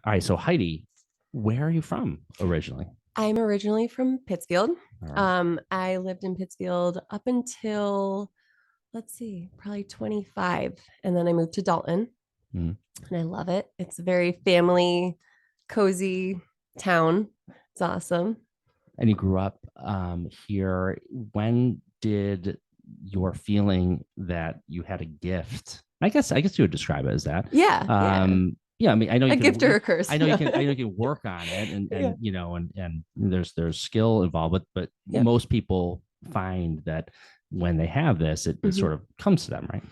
All right. So Heidi, where are you from originally? I'm originally from Pittsfield. All right. I lived in Pittsfield up until, let's see, probably 25. And then I moved to Dalton Mhm. and I love it. It's a very family, cozy town. It's awesome. And you grew up here. When did your feeling that you had a gift? I guess you would describe it as that. Yeah. Yeah. Yeah, I mean, I know A you gift can, or a curse. I know you No. can, I know you can work on it, Yeah. and and there's skill involved, but Yep. most people find that when they have this, it Mhm. sort of comes to them, right?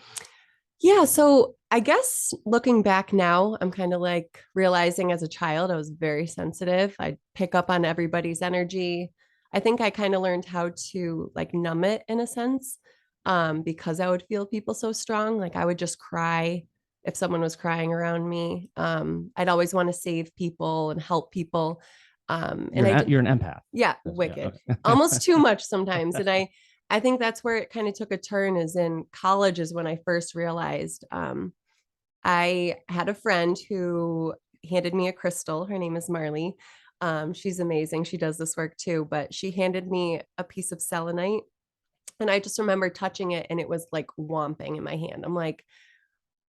Yeah. So I guess looking back now, I'm kind of like realizing as a child, I was very sensitive. I'd pick up on everybody's energy. I think I kind of learned how to like numb it in a sense, because I would feel people so strong. Like I would just cry if someone was crying around me. I'd always want to save people and help people. And I did, You're an empath. yeah, Yeah. wicked, Okay. almost too much sometimes. And I think that's where it kind of took a turn is in college is when I first realized I had a friend who handed me a crystal. Her name is Marley. She's amazing. She does this work too, but she handed me a piece of selenite. And I just remember touching it and it was like whomping in my hand. I'm like,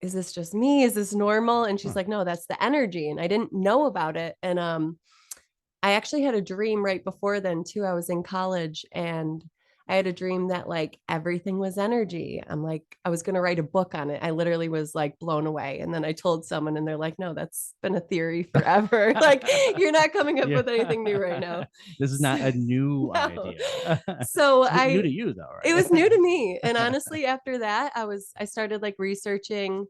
is this just me? Is this normal? And she's Huh. like, no, that's the energy. And I didn't know about it. And I actually had a dream right before then too. I was in college and I had a dream that like everything was energy. I'm like, I was going to write a book on it. I literally was like blown away. And then I told someone and they're like, no, that's been a theory forever. Like, you're not coming up Yeah. with anything new right now. This is not a new No. idea. So It's new to you though, it right? was new to me. And honestly, after that, I started like researching,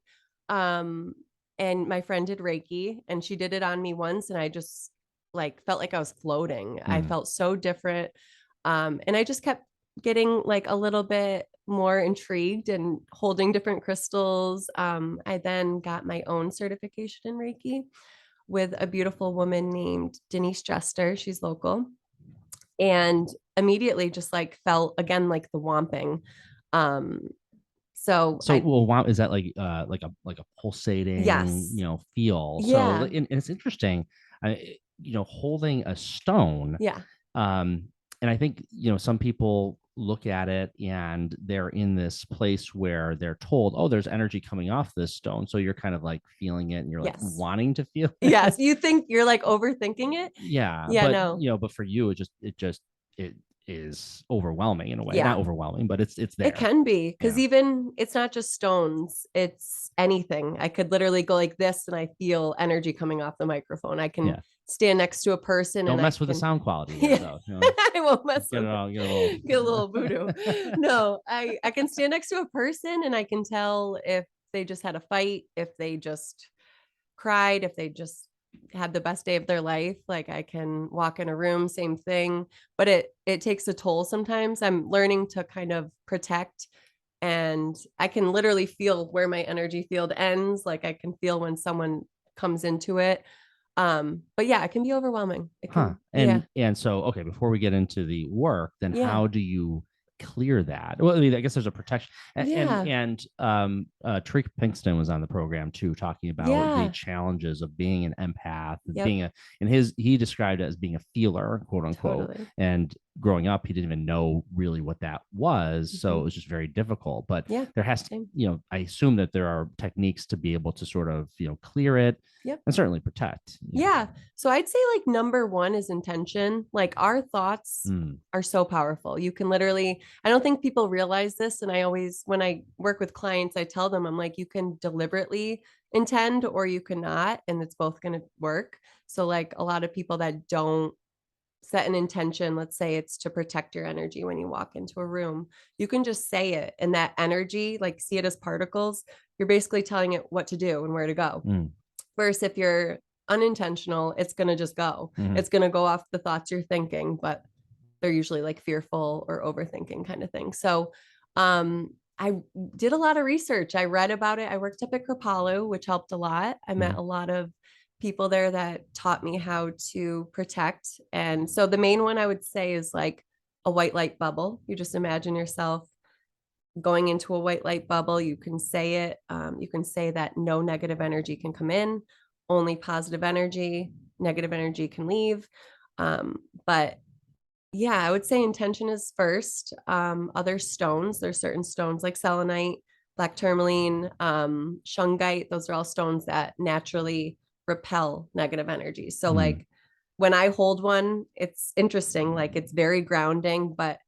um, and my friend did Reiki and she did it on me once. And I just like felt like I was floating. I Mm. felt so different. And I just kept getting like a little bit more intrigued and holding different crystals. I then got my own certification in Reiki with a beautiful woman named Denise Jester. She's local and immediately just like felt again like the whomping. Um, so So, I well, wow, is that like a pulsating, yes, feel? So, yeah, and it's interesting, holding a stone. yeah, And I think some people look at it and they're in this place where they're told, oh, there's energy coming off this stone, so you're kind of like feeling it, and you're like yes, wanting to feel yes. it. You think you're like overthinking it? Yeah, Yeah, but no, but for you, it just it is overwhelming in a way. Not yeah. overwhelming, but it's It there. can be because Yeah, even it's not just stones, it's anything. I could literally go like this and I feel energy coming off the microphone. I can yeah. stand next to a person Don't and I mess with the can, sound quality there, yeah, though. I won't mess Get with it it. all, get a Get a little little. voodoo. No, I can stand next to a person and I can tell if they just had a fight, if they just cried, if they just had the best day of their life. Like I can walk in a room, same thing, but it takes a toll sometimes. I'm learning to kind of protect and I can literally feel where my energy field ends. Like I can feel when someone comes into it. But yeah, it can be overwhelming. It Huh. can, yeah. And so, okay, before we get into the work, then Yeah. how do you clear that? Well, I mean, I guess there's a protection. Yeah. Trick Pinkston was on the program too, talking about the Yeah. challenges of being an empath, Yep. being he described it as being a feeler, quote unquote. Totally. And growing up, he didn't even know really what that was. So Mhm. it was just very difficult. But Yeah. there has to, Same. I assume that there are techniques to be able to sort of, clear it Yep. and certainly protect. Yeah. So I'd say like number one is intention. Like our thoughts Mm. are so powerful. You can literally, I don't think people realize this. And I always, when I work with clients, I tell them, I'm like, you can deliberately intend or you cannot, and it's both going to work. So like a lot of people that don't set an intention, let's say it's to protect your energy when you walk into a room, you can just say it. And that energy, like see it as particles, you're basically telling it what to do and where to go. Mm. Versus if you're unintentional, it's going to just go. Mm-hmm. It's going to go off the thoughts you're thinking, but they're usually like fearful or overthinking kind of thing. So, I did a lot of research. I read about it. I worked up at Kripalu, which helped a lot. I met Mm-hmm. a lot of people there that taught me how to protect. And so the main one I would say is like a white light bubble. You just imagine yourself going into a white light bubble. You can say it. You can say that no negative energy can come in only positive energy, negative energy can leave. But yeah, I would say intention is first. Other stones, there's certain stones like selenite, black tourmaline, shungite. Those are all stones that naturally repel negative energy. So like when I hold one, it's interesting. Like it's very grounding, but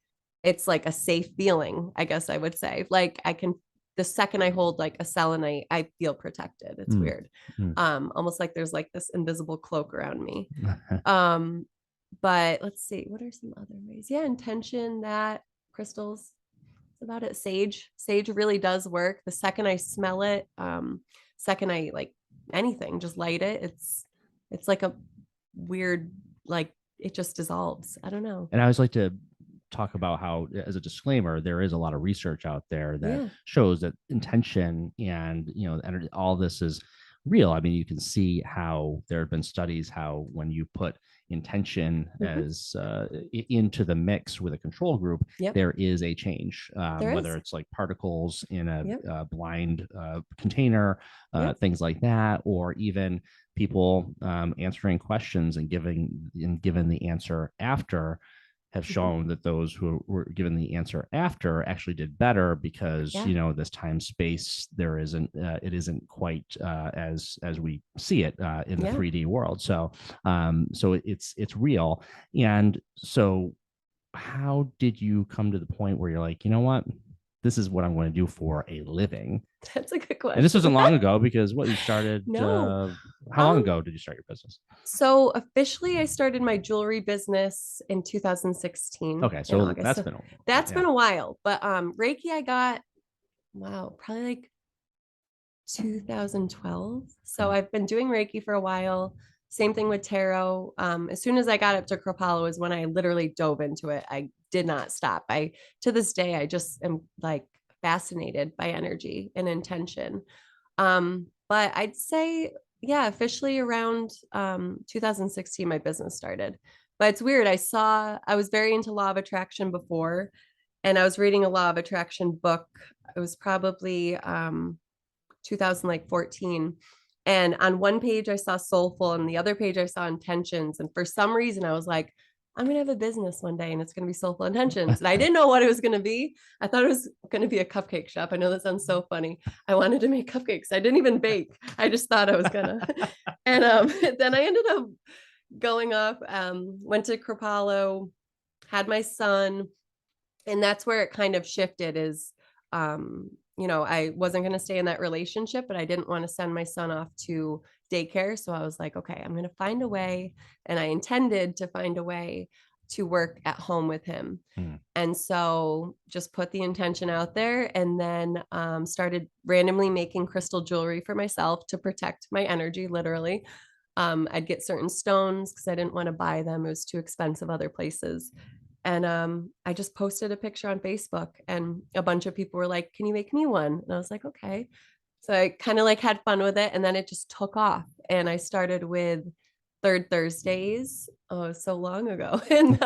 it's like a safe feeling, I guess I would say. Like I can, the second I hold like a selenite, I feel protected. It's weird. Almost like there's like this invisible cloak around me. But let's see, what are some other ways? Yeah, intention, that, crystals. That's about it. Sage really does work. The second I smell it, second I like anything, just light it. It's like a weird, like it just dissolves. I don't know. And I always like to talk about how, as a disclaimer, there is a lot of research out there that Yeah. shows that intention and, you know, energy, all this is real. I mean, you can see how there have been studies how when you put intention as into the mix with a control group, there is a change, whether it's like particles in a blind container, things like that, or even people answering questions and given the answer after have shown that those who were given the answer after actually did better because you know this time space there isn't it isn't quite as we see it in the 3D world. So so it's real. And so how did you come to the point where you're like, you know what, this is what I'm going to do for a living? That's a good question. And this wasn't long ago because what you started No. how long ago did you start your business? So officially I started my jewelry business in 2016. Okay, so that's been a while. But Reiki I got, wow, probably like 2012. So I've been doing Reiki for a while. Same thing with tarot. As soon as I got up to Kripalu is when I literally dove into it. I did not stop. To this day, I just am like fascinated by energy and intention. But I'd say, yeah, officially around 2016, my business started. But it's weird. I was very into law of attraction before, and I was reading a law of attraction book. It was probably 2014. And on one page I saw soulful and the other page I saw intentions. And for some reason I was like, I'm going to have a business one day and it's going to be soulful intentions. And I didn't know what it was going to be. I thought it was going to be a cupcake shop. I know that sounds so funny. I wanted to make cupcakes. I didn't even bake. I just thought I was going to. And then I ended up going off, went to Kripalu, had my son. And that's where it kind of shifted is, you know, I wasn't going to stay in that relationship, but I didn't want to send my son off to daycare. So I was like, okay, I'm going to find a way. And I intended to find a way to work at home with him. And so just put the intention out there and then started randomly making crystal jewelry for myself to protect my energy, literally. I'd get certain stones because I didn't want to buy them. It was too expensive other places. And I just posted a picture on Facebook and a bunch of people were like, can you make me one? And I was like, okay. So I kind of like had fun with it. And then it just took off. And I started with Third Thursdays. Oh, so long ago. And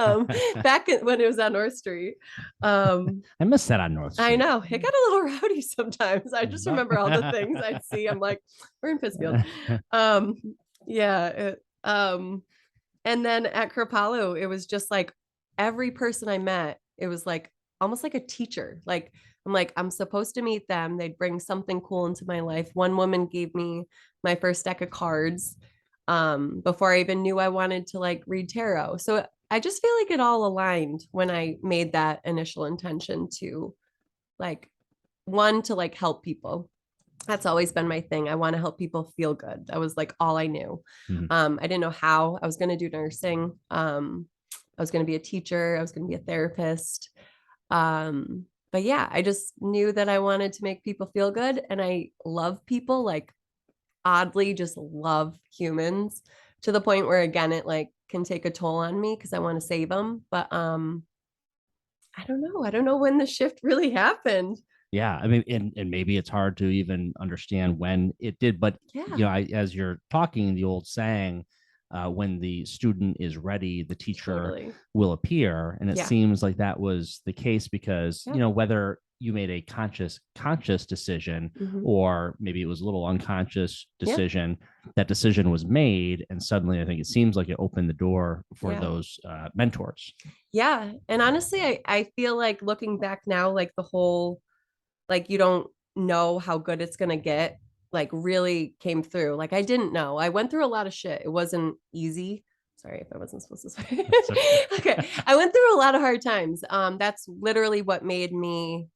back when it was on North Street. I miss that on North Street. I know. It got a little rowdy sometimes. I just remember all the things I'd see. I'm like, we're in Pittsfield. And then at Kripalu, it was just like, every person I met, it was like almost like a teacher. Like I'm supposed to meet them. They'd bring something cool into my life. One woman gave me my first deck of cards before I even knew I wanted to like read tarot. So I just feel like it all aligned when I made that initial intention to like one to like help people. That's always been my thing. I want to help people feel good. That was like all I knew. I didn't know how I was going to do nursing. I was going to be a teacher. I was going to be a therapist. But yeah, I just knew that I wanted to make people feel good. And I love people, like oddly just love humans to the point where, again, it like can take a toll on me because I want to save them. But I don't know. I don't know when the shift really happened. Yeah, I mean, and maybe it's hard to even understand when it did, but you know, as you're talking, the old saying, when the student is ready, the teacher will appear. And it seems like that was the case because, you know, whether you made a conscious decision, Mhm. or maybe it was a little unconscious Yeah. decision. That decision was made, and suddenly I think it seems like it opened the door for Yeah. those mentors. Yeah. And honestly, I feel like looking back now, like the whole, like, you don't know how good it's going to get, like really came through. Like I didn't know. I went through a lot of shit. It wasn't easy. Sorry if I wasn't supposed to say. Okay. Okay. I went through a lot of hard times. That's literally what made me,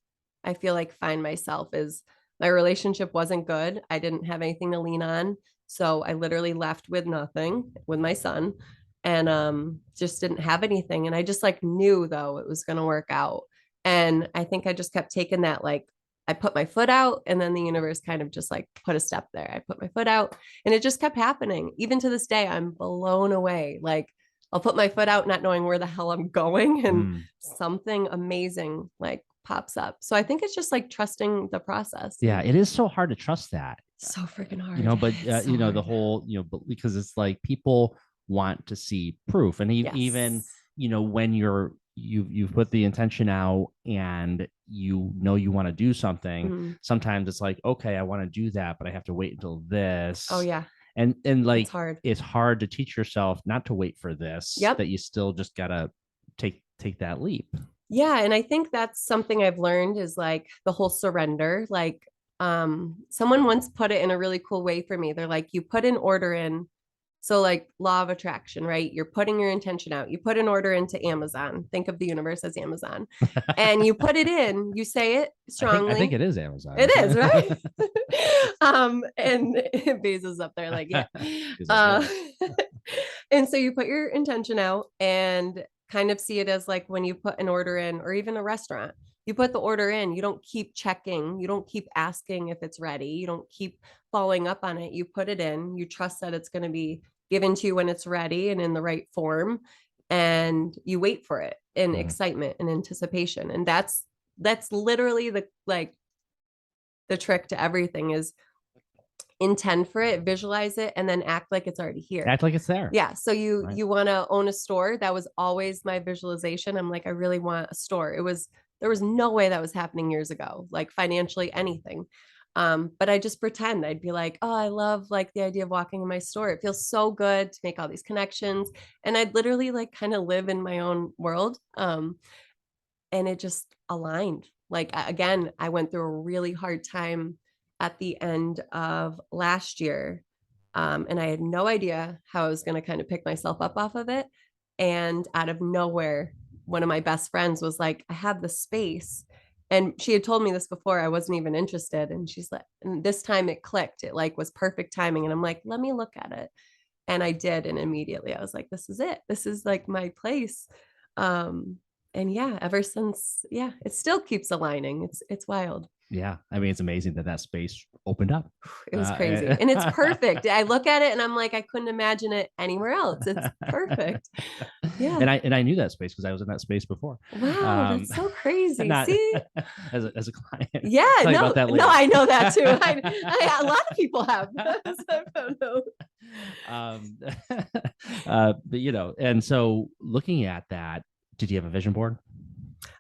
I feel like, find myself, is my relationship wasn't good. I didn't have anything to lean on. So I literally left with nothing with my son, and just didn't have anything. And I just like knew though it was going to work out. And I think I just kept taking that, like, I put my foot out, and then the universe kind of just like put a step there. I put my foot out, and it just kept happening. Even to this day, I'm blown away. Like I'll put my foot out not knowing where the hell I'm going, and something amazing like pops up. So I think it's just like trusting the process. Yeah, it is so hard to trust that. So freaking hard. But So the hard. whole, because it's like people want to see proof, and Yes. even when you've put the intention out, and you want to do something, sometimes it's like, okay, I want to do that, but I have to wait until this. Oh yeah. And like it's hard to teach yourself not to wait for this. Yep. That you still just gotta take that leap. Yeah. And I think that's something I've learned, is like the whole surrender. Like someone once put it in a really cool way for me. They're like, you put an order in. So like law of attraction, right? You're putting your intention out. You put an order into Amazon. Think of the universe as Amazon. And you put it in, you say it strongly. I think it is Amazon. It is, right? And Bezos up there, like, yeah. And so you put your intention out, and kind of see it as like when you put an order in, or even a restaurant, you put the order in, you don't keep checking, you don't keep asking if it's ready, you don't keep following up on it. You put it in, you trust that it's going to be given to you when it's ready and in the right form, and you wait for it in excitement and anticipation. And that's literally the trick to everything, is intend for it, visualize it, and then act like it's already here. Act like it's there. Yeah. So you want to own a store. That was always my visualization. I'm like, I really want a store. There was no way that was happening years ago, like financially, anything. But I just pretend. I'd be like, oh, I love like the idea of walking in my store. It feels so good to make all these connections. And I'd literally like kind of live in my own world. And it just aligned. Like, again, I went through a really hard time at the end of last year. And I had no idea how I was going to kind of pick myself up off of it. And out of nowhere, one of my best friends was like, I have the space. And she had told me this before. I wasn't even interested. And she's like, and this time it clicked. It like was perfect timing. And I'm like, let me look at it. And I did. And immediately I was like, this is it. This is like my place. And yeah, ever since, yeah, it still keeps aligning. It's wild. Yeah. I mean, it's amazing that space opened up. It was crazy. And it's perfect. I look at it and I'm like, I couldn't imagine it anywhere else. It's perfect. Yeah. And I knew that space because I was in that space before. Wow. That's so crazy. Not, see? as a client. Yeah. No, I know that too. A lot of people have. But and so looking at that, did you have a vision board?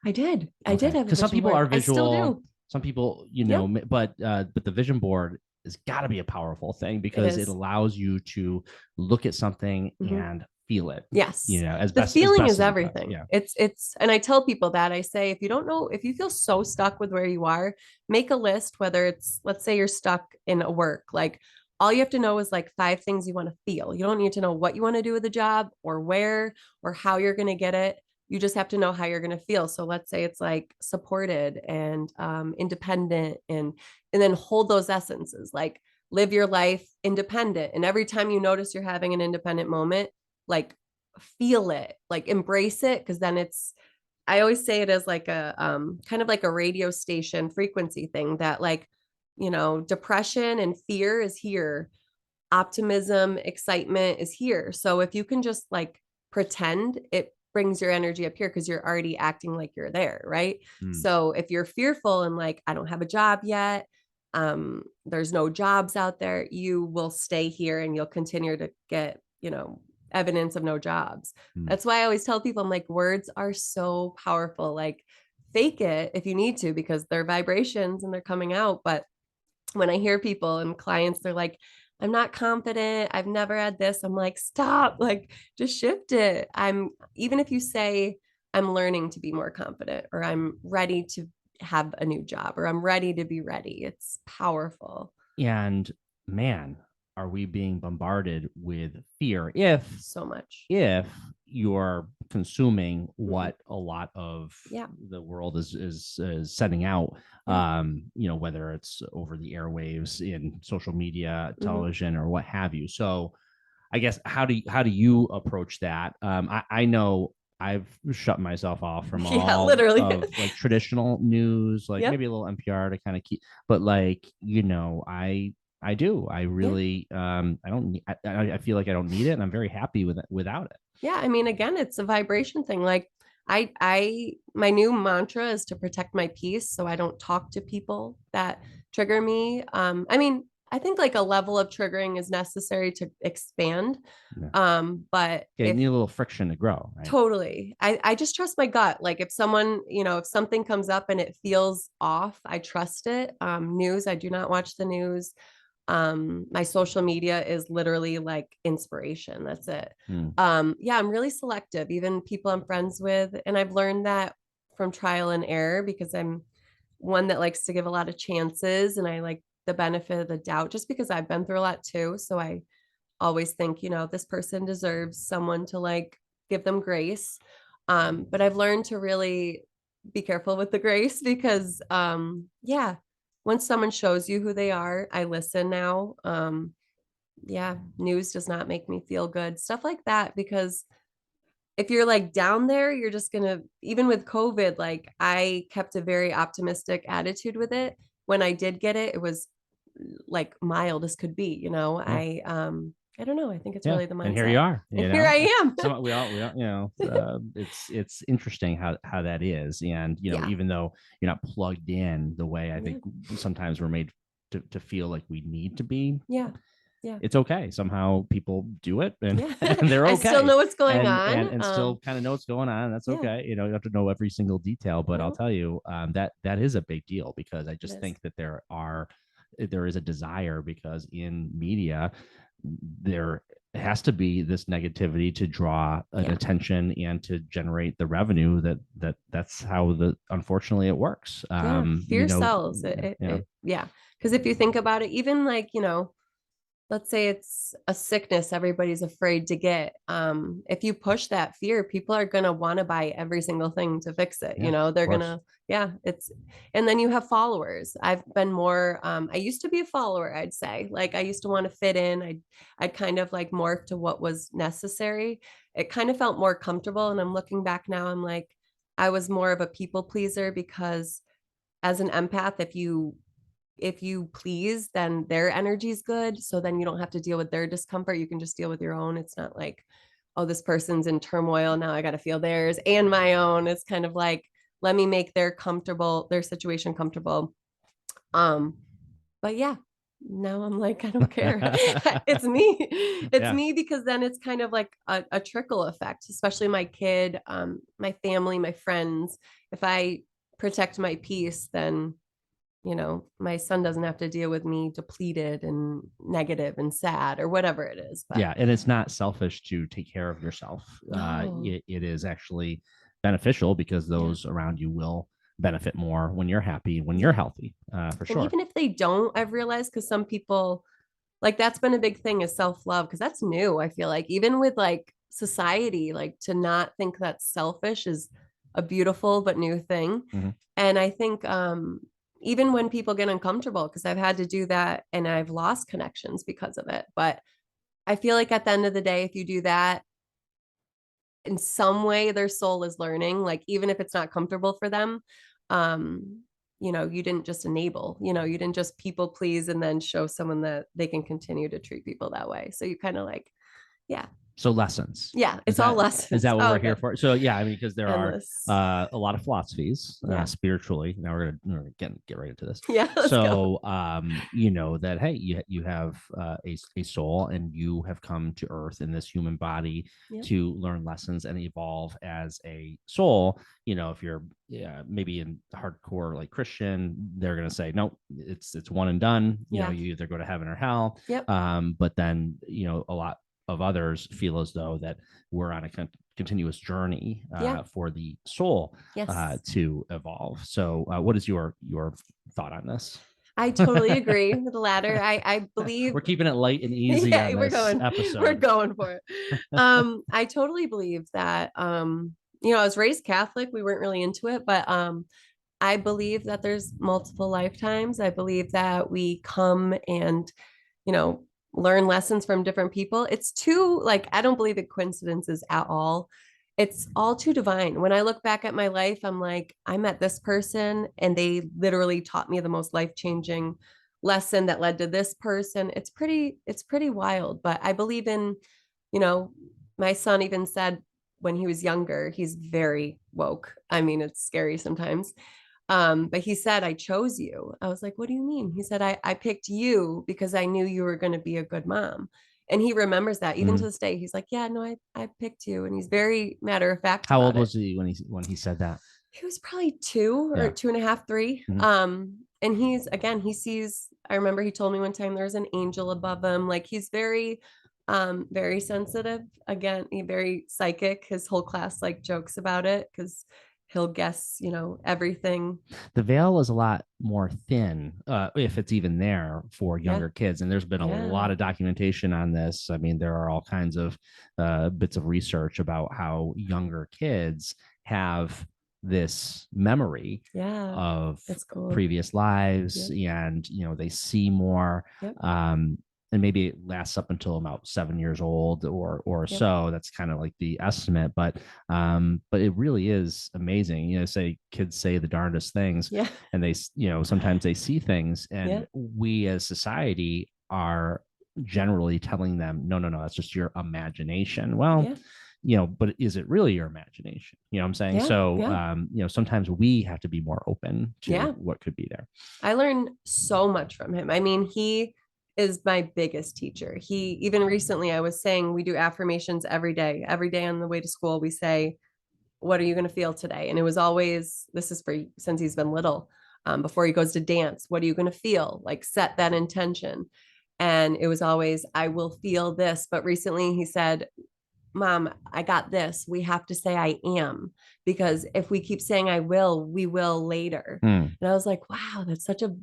I did. I did have, because some people are visual. I still do. Some people, Yep. but the vision board has got to be a powerful thing, because it allows you to look at something and feel it. Yes. As the best, feeling as is everything. Yeah. It's, and I tell people that, I say, if you don't know, if you feel so stuck with where you are, make a list, whether it's, let's say you're stuck in a work, like all you have to know is like 5 things you want to feel. You don't need to know what you want to do with the job or where or how you're going to get it. You just have to know how you're going to feel. So let's say it's like supported and independent, and then hold those essences, like live your life independent. And every time you notice you're having an independent moment, like feel it, like embrace it. Because then I always say it as like a kind of like a radio station frequency thing, that like, depression and fear is here. Optimism, excitement is here. So if you can just like pretend, it brings your energy up here, because you're already acting like you're there, right? So if you're fearful and like, I don't have a job yet, there's no jobs out there, you will stay here and you'll continue to get, evidence of no jobs. That's why I always tell people, I'm like, words are so powerful. Like fake it if you need to, because they're vibrations and they're coming out. But when I hear people and clients, they're like, I'm not confident, I've never had this. I'm like, stop, like just shift it. Even if you say, I'm learning to be more confident, or I'm ready to have a new job, or I'm ready to be ready. It's powerful. And man, are we being bombarded with fear So much. if you're consuming what a lot of Yeah. the world is sending out, you know, whether it's over the airwaves, in social media, television, or what have you. So I guess how do you approach that? I know I've shut myself off from all literally. of like traditional news, like Yep. maybe a little NPR to kind of keep, but like, you know, I do. I really I don't need, I feel like I don't need it, and I'm very happy with it without it. Yeah, I mean, again, it's a vibration thing. Like my new mantra is to protect my peace, so I don't talk to people that trigger me. I mean, I think like a level of triggering is necessary to expand. Yeah. But Yeah, you if need a little friction to grow, right? totally, I just trust my gut. Like if someone, if something comes up and it feels off, I trust it. News, I do not watch the news. My social media is literally like inspiration. That's it. Yeah, I'm really selective, even people I'm friends with. And I've learned that from trial and error, because I'm one that likes to give a lot of chances, and I like the benefit of the doubt just because I've been through a lot too. So I always think, this person deserves someone to like give them grace. But I've learned to really be careful with the grace, because yeah, once someone shows you who they are, I listen now. Yeah, news does not make me feel good, stuff like that, because if you're like down there, you're just gonna, even with COVID, like I kept a very optimistic attitude with it. When I did get it, it was like mild as could be. Yeah. I don't know. I think it's Yeah, really the mindset. and here you are. And here I am. We all, it's interesting how that is, and Yeah. even though you're not plugged in the way I think sometimes we're made to feel like we need to be. Yeah. Yeah. It's okay. Somehow people do it, and, Yeah. and they're okay. I still know what's going on. And still kind of know what's going on. That's okay. You don't have to know every single detail, but I'll tell you that is a big deal, because I just think that there is a desire, because in media there has to be this negativity to draw an attention and to generate the revenue that's how unfortunately it works. Fear sells. Yeah. Because if you think about it, even like, let's say it's a sickness everybody's afraid to get. If you push that fear, people are going to want to buy every single thing to fix it. They're going to, and then you have followers. I've been more, I used to be a follower, I'd say. Like I used to want to fit in. I'd kind of like morph to what was necessary. It kind of felt more comfortable. And I'm looking back now, I'm like, I was more of a people pleaser, because as an empath, if you please, then their energy is good. So then you don't have to deal with their discomfort. You can just deal with your own. It's not like, oh, this person's in turmoil, now I got to feel theirs and my own. It's kind of like, let me make their situation comfortable. But yeah, now I'm like, I don't care. It's me. It's me, because then it's kind of like a trickle effect, especially my kid, my family, my friends. If I protect my peace, then my son doesn't have to deal with me depleted and negative and sad or whatever it is. But and it's not selfish to take care of yourself. No. It is actually beneficial, because those around you will benefit more when you're happy, when you're healthy, for sure. And even if they don't, I've realized, because some people, like that's been a big thing, is self-love, because that's new. I feel like even with like society, like to not think that's selfish is a beautiful but new thing. And I think even when people get uncomfortable, because I've had to do that and I've lost connections because of it. But I feel like at the end of the day, if you do that, in some way their soul is learning, like even if it's not comfortable for them. You didn't just enable, you didn't just people please and then show someone that they can continue to treat people that way. So you kind of like Yeah. So lessons. Yeah. It's all lessons. Is that what we're here good. for? So yeah, I mean, because there Endless. are a lot of philosophies Yeah. spiritually. Now we're gonna get right into this. Yeah. Let's go. You know that, hey, you have a soul, and you have come to Earth in this human body Yep. to learn lessons and evolve as a soul. You know, if you're maybe in hardcore like Christian, they're gonna say no, it's one and done. You know, you either go to heaven or hell. Yep. But then, you know, a lot of others feel as though that we're on a continuous journey for the soul to evolve. So what is your thought on this? I totally agree with the latter. I believe we're keeping it light and easy on this episode. We're going for it. I totally believe that you know, I was raised Catholic. We weren't really into it, but I believe that there's multiple lifetimes. I believe that we come and, you know, learn lessons from different people. It's too, like, I don't believe in coincidences at all. It's all too divine. When I look back at my life, I'm like, I met this person and they literally taught me the most life-changing lesson that led to this person. It's pretty wild, but I believe in, you know, my son even said when he was younger, he's very woke. I mean, it's scary sometimes. But he said, I chose you. I was like, what do you mean? He said, I picked you because I knew you were going to be a good mom. And he remembers that even to this day. He's like, yeah, no, I picked you. And he's very matter of fact. How old was he when he said that? He was probably 2.5, 3. And he sees, I remember he told me one time there's an angel above him. Like he's very sensitive. Again, he very psychic. His whole class like jokes about it because he'll guess, you know, everything. The veil is a lot more thin, if it's even there for younger kids. And there's been a lot of documentation on this. I mean, there are all kinds of bits of research about how younger kids have this memory of previous lives, and you know, they see more. And maybe it lasts up until about 7 years old or so. That's kind of like the estimate, but it really is amazing. You know, kids say the darndest things, and they, you know, sometimes they see things, and we as society are generally telling them, no, that's just your imagination. Well, you know, but is it really your imagination? You know what I'm saying? You know, sometimes we have to be more open to what could be there. I learned so much from him. I mean, he is my biggest teacher. He even recently, I was saying, we do affirmations every day. Every day on the way to school, we say, what are you going to feel today? And it was always, this is for since he's been little, before he goes to dance, what are you going to feel? Like set that intention. And it was always, I will feel this. But recently he said, Mom, I got this. We have to say I am, because if we keep saying I will, we will later. And I was like, wow, that's such a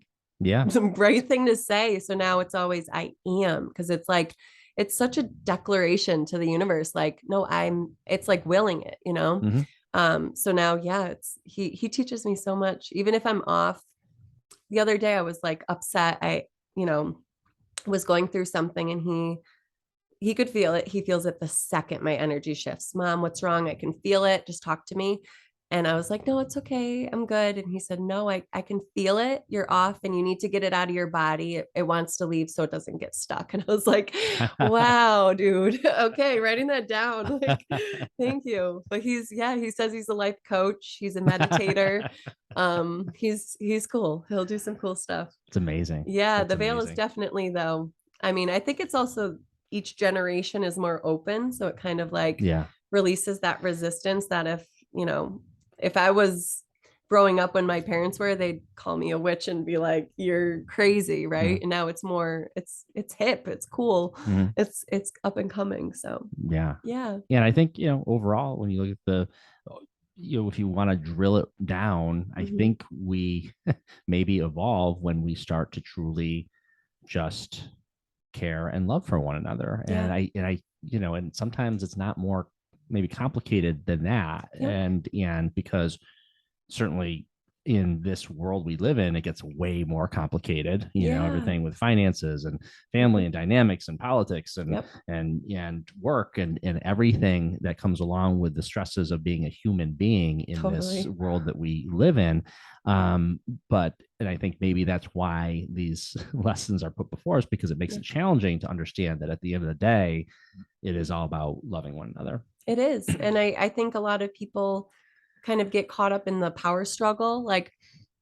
some great thing to say. So now it's always I am, because it's like it's such a declaration to the universe. Like, no, it's like willing it, you know. So now, it's he teaches me so much. Even if I'm off. The other day I was like upset. I, you know, was going through something, and he could feel it. He feels it the second my energy shifts. Mom, what's wrong? I can feel it. Just talk to me. And I was like, no, it's okay. I'm good. And he said, no, I can feel it. You're off and you need to get it out of your body. It wants to leave so it doesn't get stuck. And I was like, wow, dude. Okay. Writing that down. Like, thank you. But he says he's a life coach. He's a meditator. He's cool. He'll do some cool stuff. It's amazing. Yeah. The veil is definitely, though. I mean, I think it's also each generation is more open. So it kind of like releases that resistance that if I was growing up when my parents were, they'd call me a witch and be like, you're crazy. Right. And now it's more, it's hip. It's cool. It's up and coming. So yeah. And I think, overall, when you look at if you want to drill it down, I think we maybe evolve when we start to truly just care and love for one another. And I and sometimes it's not more maybe complicated than that. And because certainly in this world we live in, it gets way more complicated, Yeah. everything with finances and family and dynamics and politics and Yep. and work and everything that comes along with the stresses of being a human being in this world that we live in. But and I think maybe that's why these lessons are put before us, because it makes it challenging to understand that at the end of the day, it is all about loving one another. It is. And I think a lot of people kind of get caught up in the power struggle. Like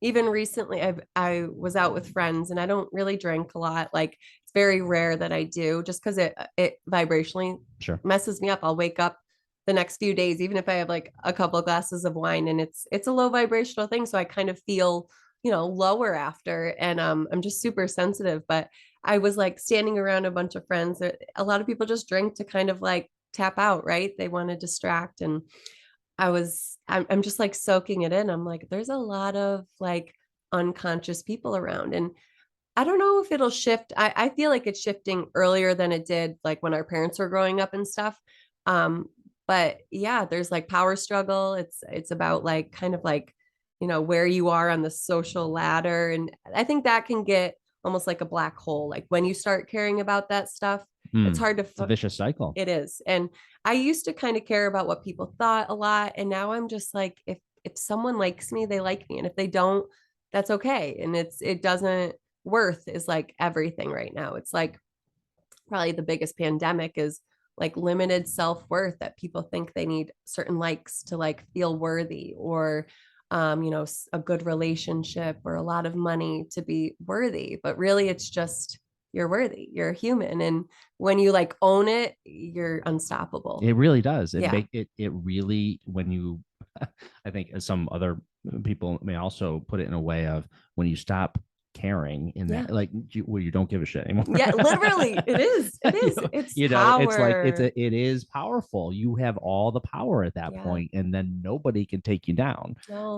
even recently, I was out with friends, and I don't really drink a lot. Like it's very rare that I do, just because it vibrationally messes me up. I'll wake up the next few days, even if I have like a couple of glasses of wine, and it's a low vibrational thing. So I kind of feel, lower after, and I'm just super sensitive. But I was like standing around a bunch of friends. A lot of people just drink to kind of like tap out, right? They want to distract. And I'm just like soaking it in. I'm like, there's a lot of like unconscious people around. And I don't know if it'll shift. I feel like it's shifting earlier than it did like when our parents were growing up and stuff. But yeah, there's like power struggle. It's about like kind of like, where you are on the social ladder. And I think that can get almost like a black hole. Like when you start caring about that stuff, it's hard to it's a vicious cycle. It is. And I used to kind of care about what people thought a lot. And now I'm just like, if someone likes me, they like me. And if they don't, that's okay. And it doesn't, worth is like everything right now. It's like probably the biggest pandemic is like limited self-worth, that people think they need certain likes to like feel worthy, or a good relationship or a lot of money to be worthy. But really it's just, you're worthy, you're human. And when you like own it, you're unstoppable. It really does. It really, when you, I think as some other people may also put it in a way of, when you stop caring in that, like you don't give a shit anymore. Yeah, literally. It is it's power. It's like it is powerful. You have all the power at that point, and then nobody can take you down.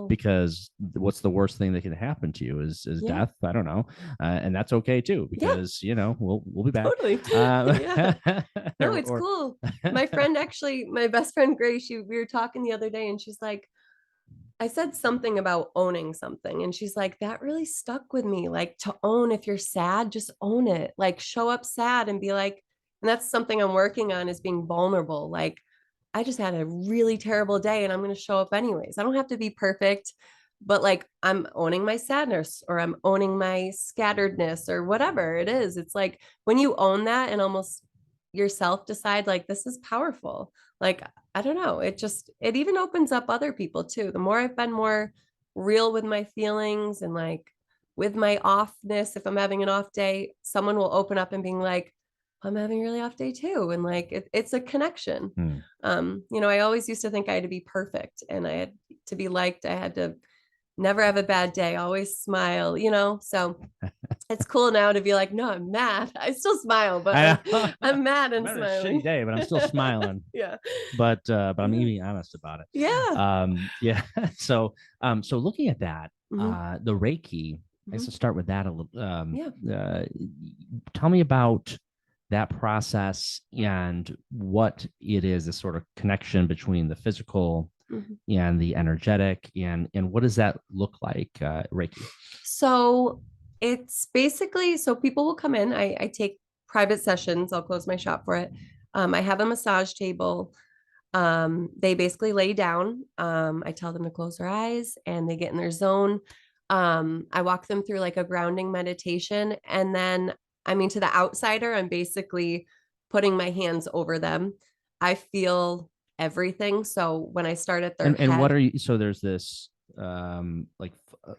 Because what's the worst thing that can happen to you is death. I don't know. And that's okay too, because we'll be back. Totally. No, it's cool. My friend, actually, my best friend Grace, we were talking the other day, and she's like, I said something about owning something, and she's like, that really stuck with me. Like, to own, if you're sad, just own it. Like, show up sad and be like, and that's something I'm working on, is being vulnerable. Like, I just had a really terrible day and I'm going to show up anyways. I don't have to be perfect, but like I'm owning my sadness, or I'm owning my scatteredness, or whatever it is. It's like when you own that and almost yourself decide like, this is powerful. Like, I don't know. It even opens up other people too. The more I've been more real with my feelings, and like with my offness, if I'm having an off day, someone will open up and being like, I'm having a really off day too. And like, it's a connection. I always used to think I had to be perfect, and I had to be liked. I had to never have a bad day, always smile, so it's cool now to be like, no, I'm mad. I still smile, but I'm mad and smiling. A shitty day, but I'm still smiling. But I'm even honest about it. So looking at that, the Reiki, I guess to start with that a little. Tell me about that process and what it is, a sort of connection between the physical and the energetic, and what does that look like, Reiki? So it's basically, so people will come in. I take private sessions. I'll close my shop for it. I have a massage table. They basically lay down. I tell them to close their eyes and they get in their zone. I walk them through like a grounding meditation. And then, to the outsider, I'm basically putting my hands over them. I feel everything. So when I start at their and what are you, so there's this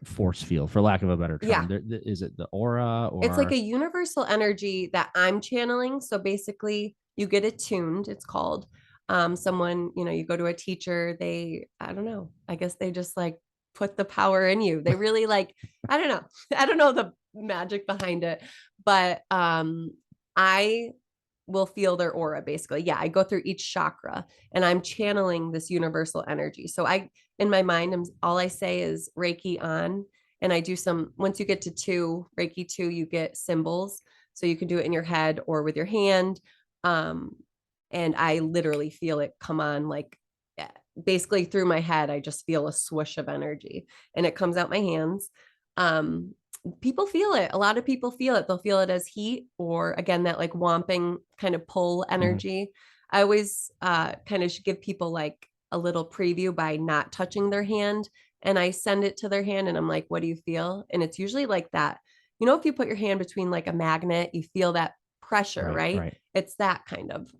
force field, for lack of a better term. Is it the aura, or it's like a universal energy that I'm channeling? So basically you get attuned, it's called. Someone, you go to a teacher, I don't know, I guess they just like put the power in you. They really like, I don't know the magic behind it, but I will feel their aura basically. I go through each chakra and I'm channeling this universal energy. So in my mind, all I say is Reiki on, and I do once you get to Reiki 2, you get symbols. So you can do it in your head or with your hand. And I literally feel it come on like basically through my head, I just feel a swoosh of energy and it comes out my hands. People feel it. A lot of people feel it. They'll feel it as heat, or again, that like whomping kind of pull energy. I always kind of should give people like a little preview by not touching their hand. And I send it to their hand and I'm like, what do you feel? And it's usually like that. You know, if you put your hand between like a magnet, you feel that pressure, right? It's that kind of.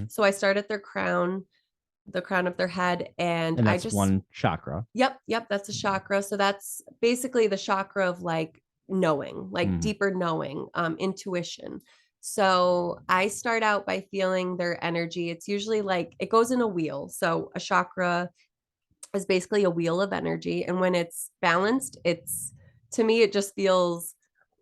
So I start at their crown, the crown of their head, and that's I just one chakra. Yep, that's a chakra. So that's basically the chakra of like knowing, like deeper knowing, intuition. So I start out by feeling their energy. It's usually like it goes in a wheel. So a chakra is basically a wheel of energy, and when it's balanced, it's, to me, it just feels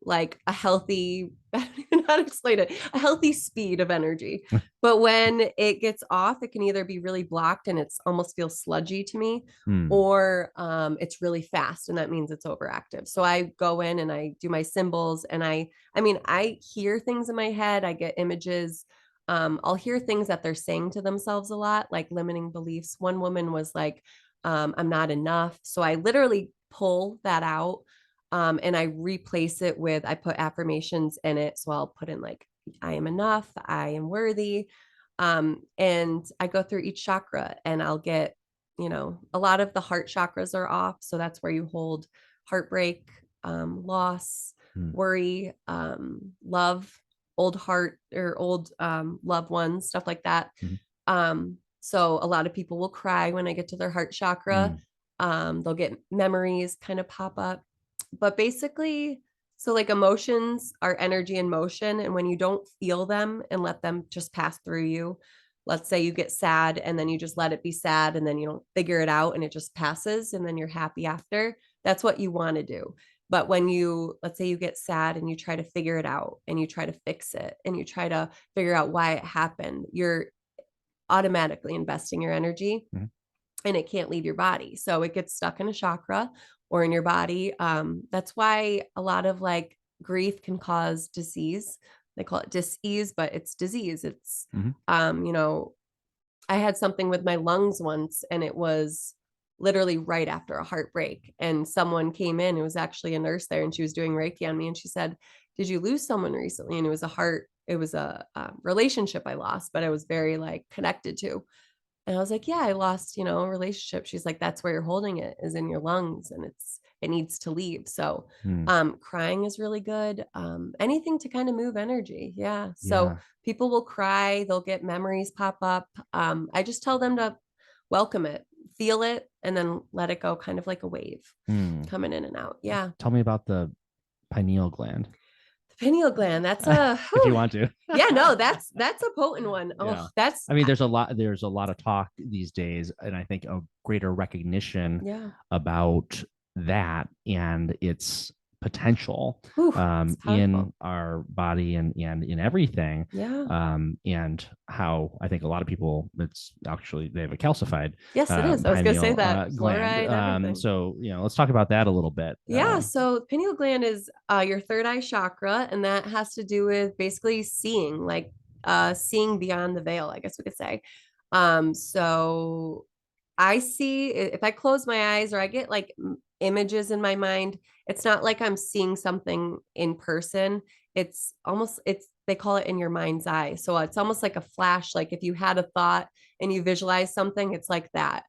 like a healthy, I don't even know how to explain it, a healthy speed of energy. But when it gets off, it can either be really blocked and it's almost feels sludgy to me, or it's really fast, and that means it's overactive. So I go in and I do my symbols, and I mean, I hear things in my head, I get images. I'll hear things that they're saying to themselves a lot, like limiting beliefs. One woman was like, I'm not enough. So I literally pull that out. And I replace it with, I put affirmations in it. So I'll put in like, I am enough, I am worthy. And I go through each chakra and I'll get, you know, a lot of the heart chakras are off. So that's where you hold heartbreak, loss, worry, love, old heart or old loved ones, stuff like that. So a lot of people will cry when I get to their heart chakra. They'll get memories kind of pop up. But basically, so like emotions are energy in motion. And when you don't feel them and let them just pass through you, let's say you get sad and then you just let it be sad and then you don't figure it out and it just passes and then you're happy after. That's what you want to do. But when you, let's say you get sad and you try to figure it out and you try to fix it and you try to figure out why it happened, you're automatically investing your energy and it can't leave your body. So it gets stuck in a chakra or in your body. That's why a lot of like grief can cause disease. They call it dis-ease, but it's disease. It's, you know, I had something with my lungs once and it was literally right after a heartbreak. And someone came in, it was actually a nurse there and she was doing Reiki on me. And she said, did you lose someone recently? And it was a relationship I lost, but I was very like connected to. And I was like, yeah, I lost, you know, a relationship. She's like, that's where you're holding it, is in your lungs, and it needs to leave. So crying is really good. Anything to kind of move energy. Yeah. So people will cry, they'll get memories pop up. I just tell them to welcome it, feel it, and then let it go, kind of like a wave coming in and out. Yeah. Tell me about the pineal gland. Pineal gland. That's if you want to. Yeah, no, that's a potent one. Oh, that's, I mean, there's a lot of talk these days, and I think a greater recognition about that and its potential in our body and in everything. And how I think a lot of people, it's actually, they have a calcified. Yes, it is. I was going to say that. Fluoride, so, you know, let's talk about that a little bit. So pineal gland is your third eye chakra, and that has to do with basically seeing, like seeing beyond the veil, I guess we could say. So I see, if I close my eyes or I get like images in my mind, it's not like I'm seeing something in person. It's almost, they call it in your mind's eye. So it's almost like a flash. Like if you had a thought and you visualize something, it's like that.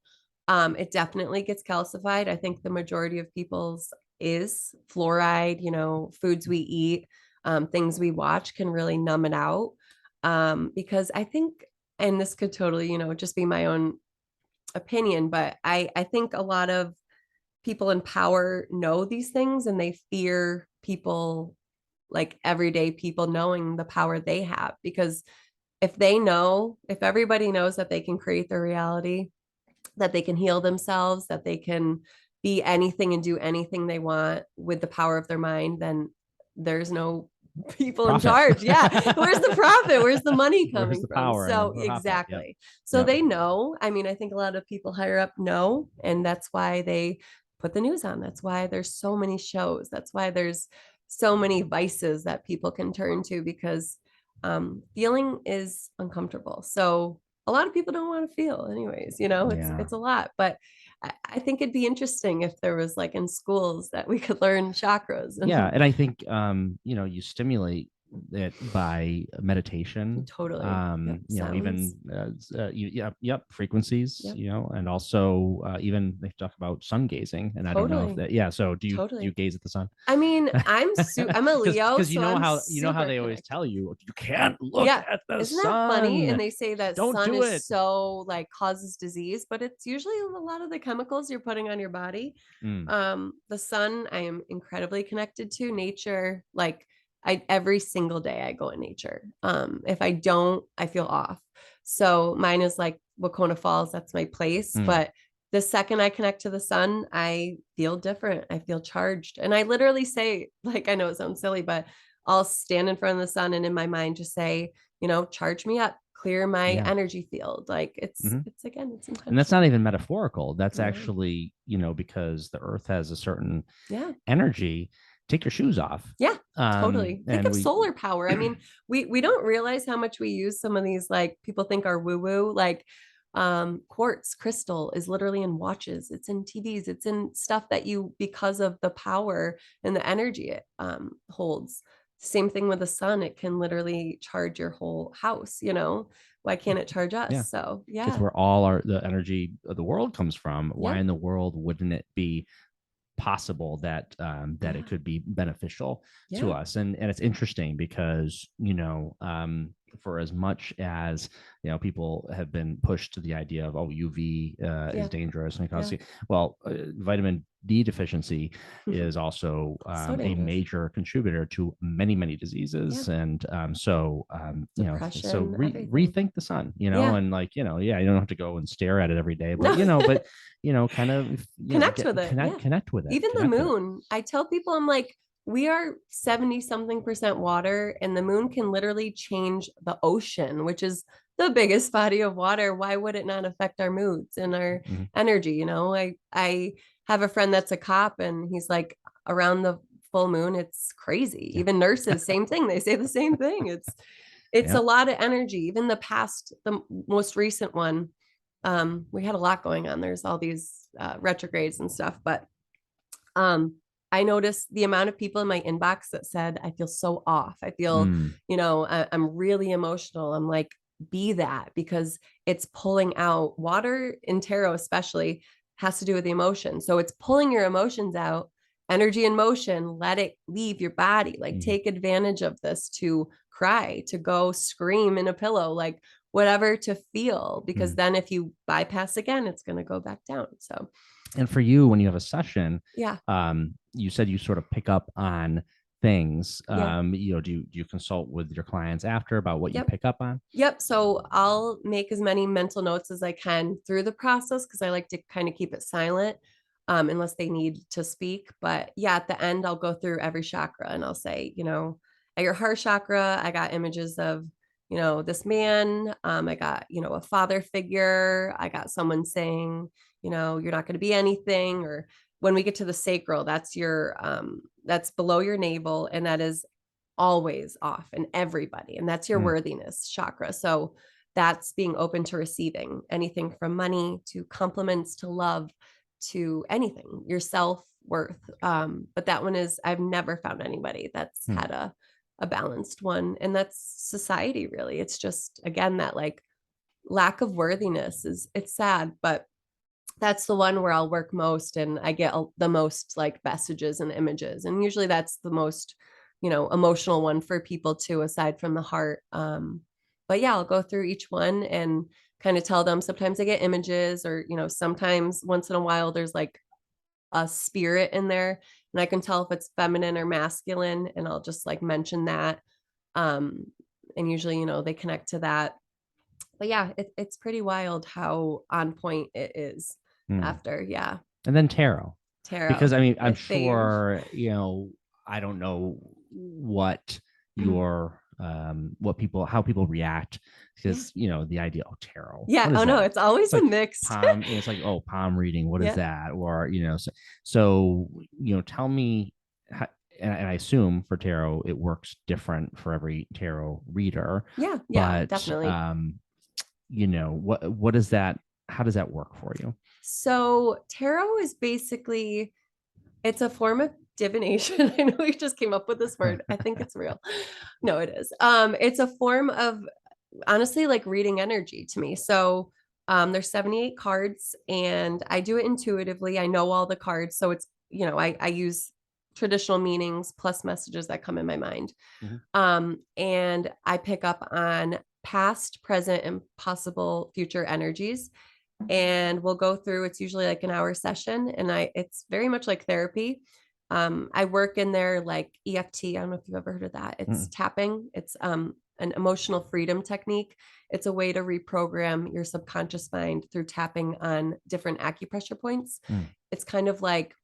It definitely gets calcified. I think the majority of people's is fluoride, you know, foods we eat, things we watch can really numb it out. Because I think, and this could totally, you know, just be my own opinion, but I think a lot of people in power know these things and they fear people, like everyday people, knowing the power they have. Because if everybody knows that they can create their reality, that they can heal themselves, that they can be anything and do anything they want with the power of their mind, then there's no people in charge. Where's the profit? Where's the money coming from? So exactly. So they know. I mean, I think a lot of people higher up know, and that's why they put the news on. That's why there's so many shows. That's why there's so many vices that people can turn to, because feeling is uncomfortable. So a lot of people don't want to feel anyways, you know, Yeah. it's a lot, but I think it'd be interesting if there was like in schools that we could learn chakras. Yeah. And I think, you stimulate it by meditation, Totally. Yep. even, Sounds. yep, frequencies, Yep. and also, even they talk about sun gazing. And I don't know if Totally. that, yeah. So do you Totally. gaze at the sun? I mean, I'm a Leo, Because so I'm you know how super they always connected. tell you can't look Yeah. at the Isn't that funny? And sun. they say that Don't sun do is it. so like causes disease, but it's usually a lot of the chemicals you're putting on your body. Mm, The sun, I am incredibly connected to nature. Like every single day I go in nature. If I don't, I feel off. So mine is like Wakona Falls, that's my place. mm. But the second I connect to the sun, I feel different. I feel charged. And I literally say, like, I know it sounds silly, but I'll stand in front of the sun and in my mind just say, charge me up, clear my Yeah. energy field. Like Hmm. it's again, it's And that's not intentional. even metaphorical. That's No. actually, because the earth has a certain Yeah. energy. Take your shoes off. Yeah, totally. Think And of solar power. I mean, we don't realize how much we use some of these, like people think are woo woo, like quartz crystal is literally in watches, it's in TVs, it's in stuff that you, because of the power and the energy it holds. Same thing with the sun, it can literally charge your whole house, why can't it charge yeah, us? So it's yeah. where the energy of the world comes from. Why Yep. in the world wouldn't it be possible that it Yeah. could be beneficial to Yeah. us? And it's interesting because for as much as people have been pushed to the idea of UV is Yeah. dangerous and Yeah. causes, well, vitamin D deficiency is also So a dangerous. major contributor to many Yeah. diseases. And so Depression, everything. rethink the sun, Yeah. and yeah, you don't have to go and stare at it every day, but No. kind of Connect get with it. Yeah. connect with it, Even the connect with it. moon. I tell people, I'm like, we are 70 something percent water, and the moon can literally change the ocean, which is the biggest body of water. Why would it not affect our moods and our Mhm. energy? I have a friend that's a cop, and he's like, around the full moon, it's crazy. Yeah. Even nurses, same thing. They say the same thing. It's Yeah. a lot of energy. Even the most recent one, we had a lot going on. There's all these retrogrades and stuff, but I noticed the amount of people in my inbox that said, I feel so off. I feel, Mm. I'm really emotional. I'm like, be that, because it's pulling out water in tarot, especially has to do with the emotion. So it's pulling your emotions out, energy and motion, let it leave your body. Like Mhm. take advantage of this to cry, to go scream in a pillow, like whatever to feel, because Mhm. then if you bypass again, it's going to go back down. So And for you, when you have a session, yeah. you said you sort of pick up on things. Yeah. Do you consult with your clients after about what you Yep. pick up on? Yep. So I'll make as many mental notes as I can through the process, because I like to kind of keep it silent, unless they need to speak. But yeah, at the end, I'll go through every chakra and I'll say, at your heart chakra, I got images of, this man. I got, a father figure. I got someone saying, you're not going to be anything. Or when we get to the sacral, that's below your navel. And that is always off in everybody. And that's your Mm. worthiness chakra. So that's being open to receiving anything from money to compliments to love to anything, your self worth. But that one is, I've never found anybody that's Mm. had a balanced one. And that's society, really. It's just, again, that like lack of worthiness it's sad, but that's the one where I'll work most and I get the most like messages and images. And usually that's the most, emotional one for people too, aside from the heart. But yeah, I'll go through each one and kind of tell them. Sometimes I get images, or, sometimes once in a while there's like a spirit in there and I can tell if it's feminine or masculine. And I'll just like mention that. Um, and usually, they connect to that. But yeah, it's pretty wild how on point it is Mm. after. Yeah. And then tarot, because Tarot, I mean, I'm my fave. sure, I don't know what how people react, Yeah. because the idea, oh, tarot, Yeah. what is Oh no, that? it's always It's a like mixed. palm. It's like, oh, palm reading. What is Yeah. that? Or so tell me. And I assume for tarot it works different for every tarot reader, Yeah. Yeah. but Definitely. what is that? How does that work for you? So tarot is basically, it's a form of divination. I know we just came up with this word. I think it's real. No, it is. It's a form of, honestly, like reading energy to me. So there's 78 cards and I do it intuitively. I know all the cards. So it's, I use traditional meanings plus messages that come in my mind. And I pick up on past, present, and possible future energies. And we'll go through, it's usually like an hour session. And it's very much like therapy. I work in there like EFT. I don't know if you've ever heard of that. It's tapping. It's an emotional freedom technique. It's a way to reprogram your subconscious mind through tapping on different acupressure points. It's kind of like,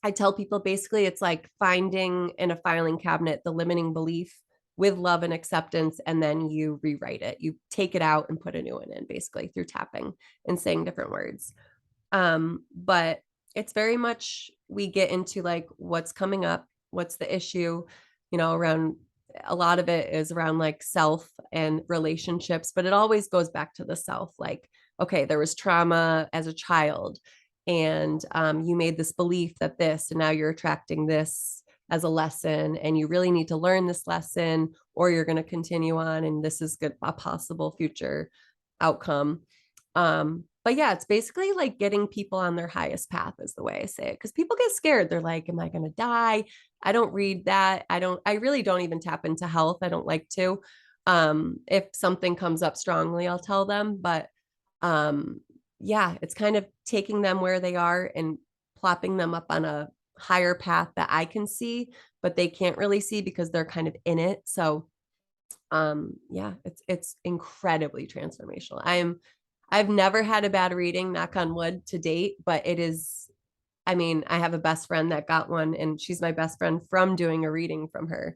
I tell people basically it's like finding in a filing cabinet the limiting belief with love and acceptance, and then you rewrite it. You take it out and put a new one in, basically through tapping and saying different words. But it's very much, we get into like what's coming up, what's the issue, around, a lot of it is around like self and relationships, but it always goes back to the self. Like, okay, there was trauma as a child, and you made this belief that this, and now you're attracting this as a lesson, and you really need to learn this lesson, or you're going to continue on, and this is good, a possible future outcome. But yeah, it's basically like getting people on their highest path is the way I say it. Cause people get scared. They're like, am I going to die? I don't read that. I really don't even tap into health. I don't like to. If something comes up strongly, I'll tell them, but, yeah, it's kind of taking them where they are and plopping them up on a higher path that I can see, but they can't really see because they're kind of in it. So, yeah, it's incredibly transformational. I've never had a bad reading, knock on wood, to date, but it is, I mean, I have a best friend that got one, and she's my best friend from doing a reading from her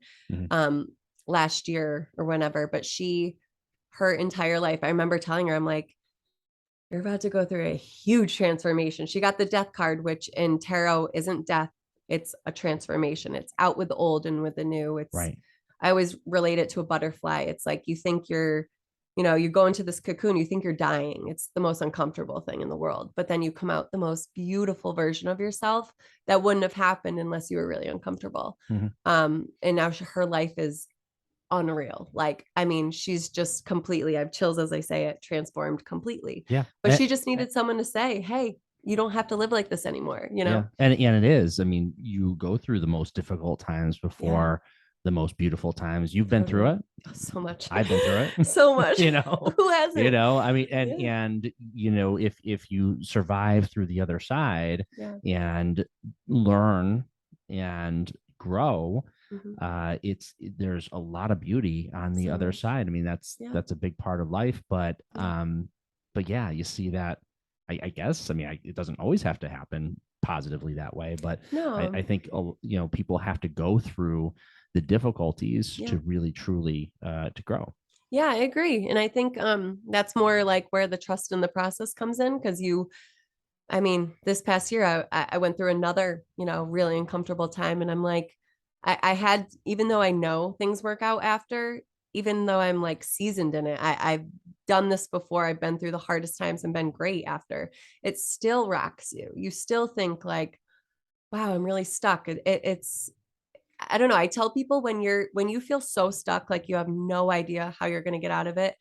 last year or whenever. But her entire life, I remember telling her, I'm like, you're about to go through a huge transformation. She got the death card, which in tarot isn't death, it's a transformation. It's out with the old and with the new. It's Right. I always relate it to a butterfly. It's like you think you go into this cocoon, you think you're dying. It's the most uncomfortable thing in the world. But then you come out the most beautiful version of yourself that wouldn't have happened unless you were really uncomfortable. And now her life is unreal. Like, I mean, she's just completely, I have chills as I say it, transformed completely. Yeah. But she just needed someone to say, hey, you don't have to live like this anymore, Yeah. And it is. I mean, you go through the most difficult times before the most beautiful times. You've been through it. Oh, so much. I've been through it. So much. Who hasn't? I mean, and if you survive through the other side and learn and grow, there's a lot of beauty on the other side. I mean, that's a big part of life, but yeah, you see that. I guess, I mean, it doesn't always have to happen positively that way, but I think, people have to go through the difficulties to really, truly, to grow. Yeah, I agree. And I think that's more like where the trust in the process comes in. Cause I mean, this past year, I went through another, really uncomfortable time. And I'm like, I had, even though I know things work out after, even though I'm like seasoned in it, I've done this before. I've been through the hardest times and been great after. It still rocks you. You still think like, wow, I'm really stuck. It's, I don't know. I tell people when you feel so stuck, like you have no idea how you're going to get out of it,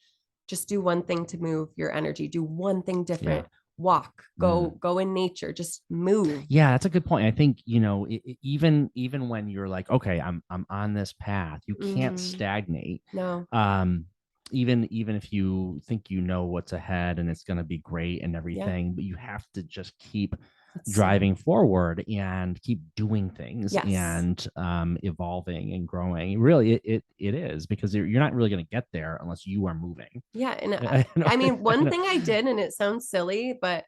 just do one thing to move your energy. Do one thing different. Walk, go in nature, just move. Yeah, that's a good point. I think, even when you're like, okay, I'm on this path, you can't stagnate. No. Even if you think what's ahead and it's going to be great and everything, but you have to just keep driving forward and keep doing things and evolving and growing. Really, it is, because you're not really going to get there unless you are moving. Yeah. And I mean, one thing I did, and it sounds silly, but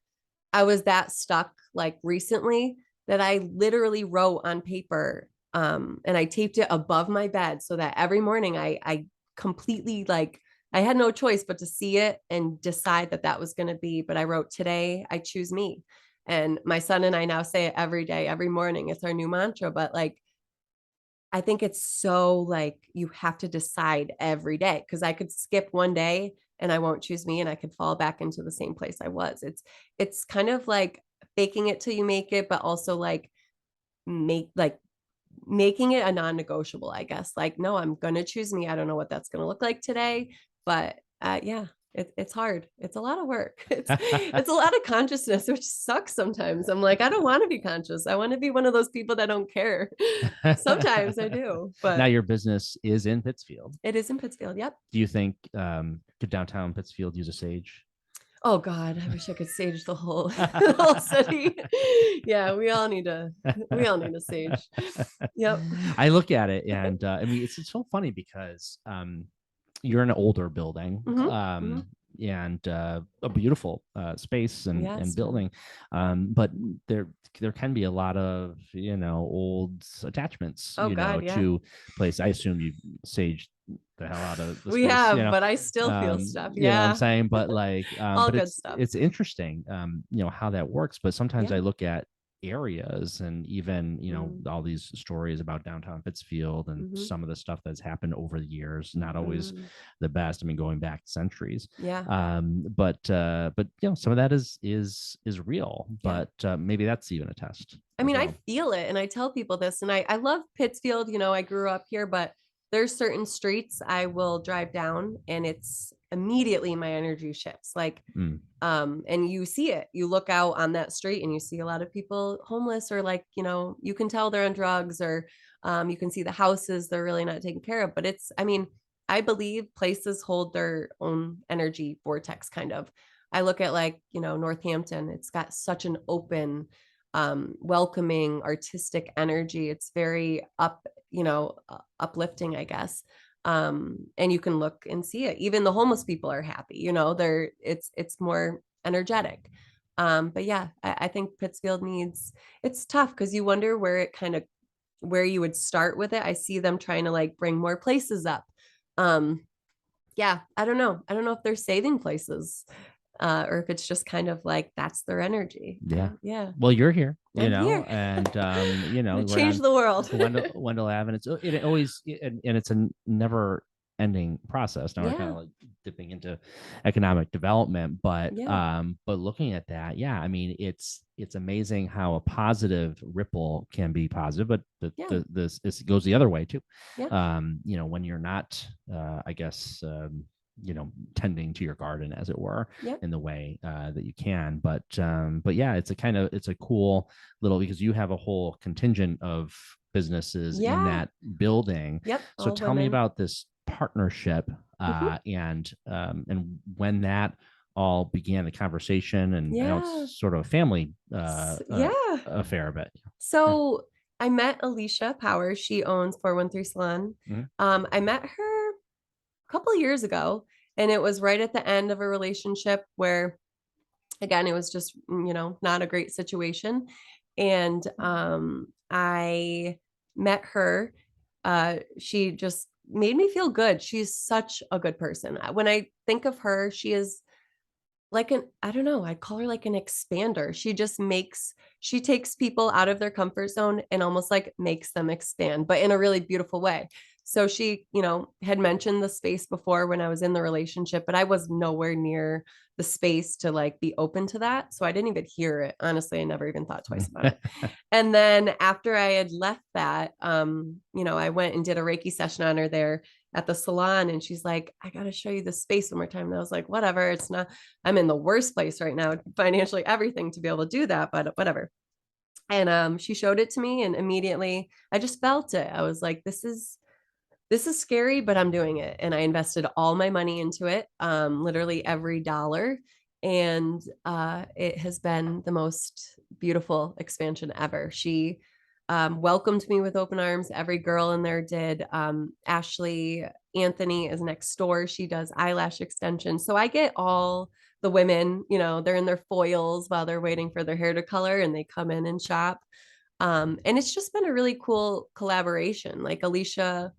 I was that stuck like recently that I literally wrote on paper and I taped it above my bed so that every morning I completely, like, I had no choice but to see it and decide that was going to be. But I wrote, today I choose me. And my son and I now say it every day, every morning. It's our new mantra. But like, I think it's so like, you have to decide every day, because I could skip one day and I won't choose me, and I could fall back into the same place I was. It's kind of like faking it till you make it, but also like making it a non-negotiable, I guess. Like, no, I'm going to choose me. I don't know what that's going to look like today, but yeah, it's hard. It's a lot of work. It's a lot of consciousness, which sucks sometimes. I'm like, I don't want to be conscious. I want to be one of those people that don't care. Sometimes I do, Now but your business is in Pittsfield. it is in Pittsfield. Yep. Do you think could downtown Pittsfield use a sage? Oh God, I wish I could sage the whole the whole city. Yeah, we all need a sage. Yep. I look at it and I mean it's so funny because you're in an older building and a beautiful space and building, but there can be a lot of old attachments to place. I assume you saged the hell out of the we space, have, but I still feel stuff. You know what I'm saying? But like, all but good stuff. It's interesting, how that works. But sometimes I look at areas and even all these stories about downtown Pittsfield and some of the stuff that's happened over the years, not always the best. I mean, going back centuries. But some of that is real, but maybe that's even a test. I mean, I feel it, and I tell people this, and I love Pittsfield. I grew up here, but there's certain streets I will drive down and it's immediately my energy shifts. Like, and you see it, you look out on that street and you see a lot of people homeless, or like, you can tell they're on drugs, or you can see the houses they're really not taken care of. But I mean, I believe places hold their own energy vortex kind of. I look at like, Northampton, it's got such an open, welcoming, artistic energy. It's very uplifting, I guess. And you can look and see it. Even the homeless people are happy, it's more energetic. But yeah, I think Pittsfield it's tough because you wonder where you would start with it. I see them trying to like bring more places up. Yeah, I don't know if they're saving places, or if it's just kind of like that's their energy. Yeah. Well, you're here, here. and change the world. Wendell Avenue. It always and it's a never ending process. Now we're kind of like dipping into economic development, but looking at that, I mean, it's amazing how a positive ripple can be positive, but this goes the other way too. When you're not, I guess, tending to your garden, as it were, in the way that you can. But it's a cool little, because you have a whole contingent of businesses in that building. So tell me about this partnership and when that all began, the conversation, and it's sort of a family affair a bit. So I met Alicia Powers. She owns 413 Salon. I met her a couple of years ago, and it was right at the end of a relationship where, again, it was just not a great situation. And I met her. She just made me feel good. She's such a good person. When I think of her, she is like I don't know, I call her like an expander. She takes people out of their comfort zone and almost like makes them expand, but in a really beautiful way. So she, had mentioned the space before when I was in the relationship, but I was nowhere near the space to like be open to that. So I didn't even hear it. Honestly, I never even thought twice about it. And then after I had left that, I went and did a Reiki session on her there at the salon, and she's like, I got to show you the space one more time. And I was like, whatever, it's not, I'm in the worst place right now, financially, everything, to be able to do that, but whatever. And she showed it to me, and immediately I just felt it. I was like, this is scary, but I'm doing it. And I invested all my money into it, literally every dollar. And it has been the most beautiful expansion ever. She welcomed me with open arms. Every girl in there did. Ashley Anthony is next door. She does eyelash extensions. So I get all the women, they're in their foils while they're waiting for their hair to color, and they come in and shop. And it's just been a really cool collaboration. Like, Alicia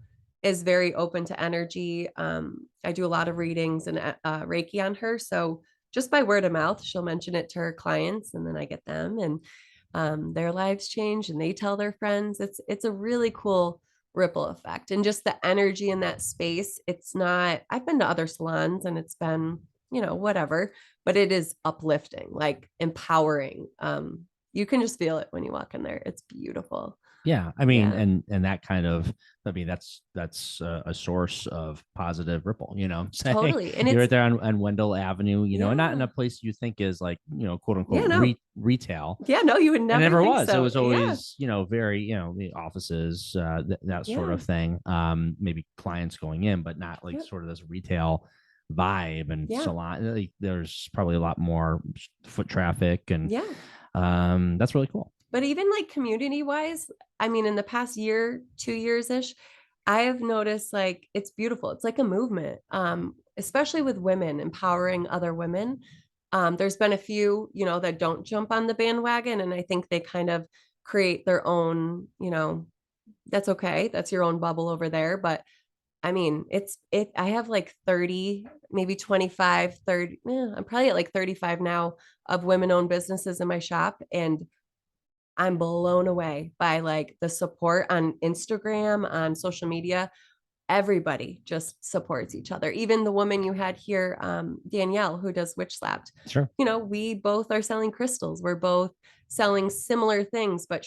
is very open to energy. I do a lot of readings and Reiki on her. So just by word of mouth, she'll mention it to her clients, and then I get them, and their lives change and they tell their friends. It's a really cool ripple effect, and just the energy in that space. It's not, I've been to other salons and it's been, whatever, but it is uplifting, like empowering. You can just feel it when you walk in there. It's beautiful. Yeah, I mean, Yeah. and that kind of, I mean, that's a source of positive ripple. I'm saying Totally. And you're right it's, there on Wendell Avenue, and not in yeah. a place you think is like, quote Yeah, unquote no. retail. Yeah, no, you would It never never think was. It so. was Yeah. always, very, the offices, that sort Yeah. of thing. Maybe clients going in, but not like Yeah. sort of this retail vibe and Yeah. salon. Like, there's probably a lot more foot traffic, and Yeah. that's really cool. But even like community wise, I mean, in the past year, 2 years ish, I have noticed like it's beautiful. It's like a movement, especially with women, empowering other women. There's been a few, that don't jump on the bandwagon. And I think they kind of create their own, that's okay. That's your own bubble over there. But I mean, I have like 30, maybe 25, 30, I'm probably at like 35 now of women owned businesses in my shop. And I'm blown away by like the support on Instagram, on social media. Everybody just supports each other. Even the woman you had here, Danielle, who does Witch Slapped. Sure. We both are selling crystals. We're both selling similar things, but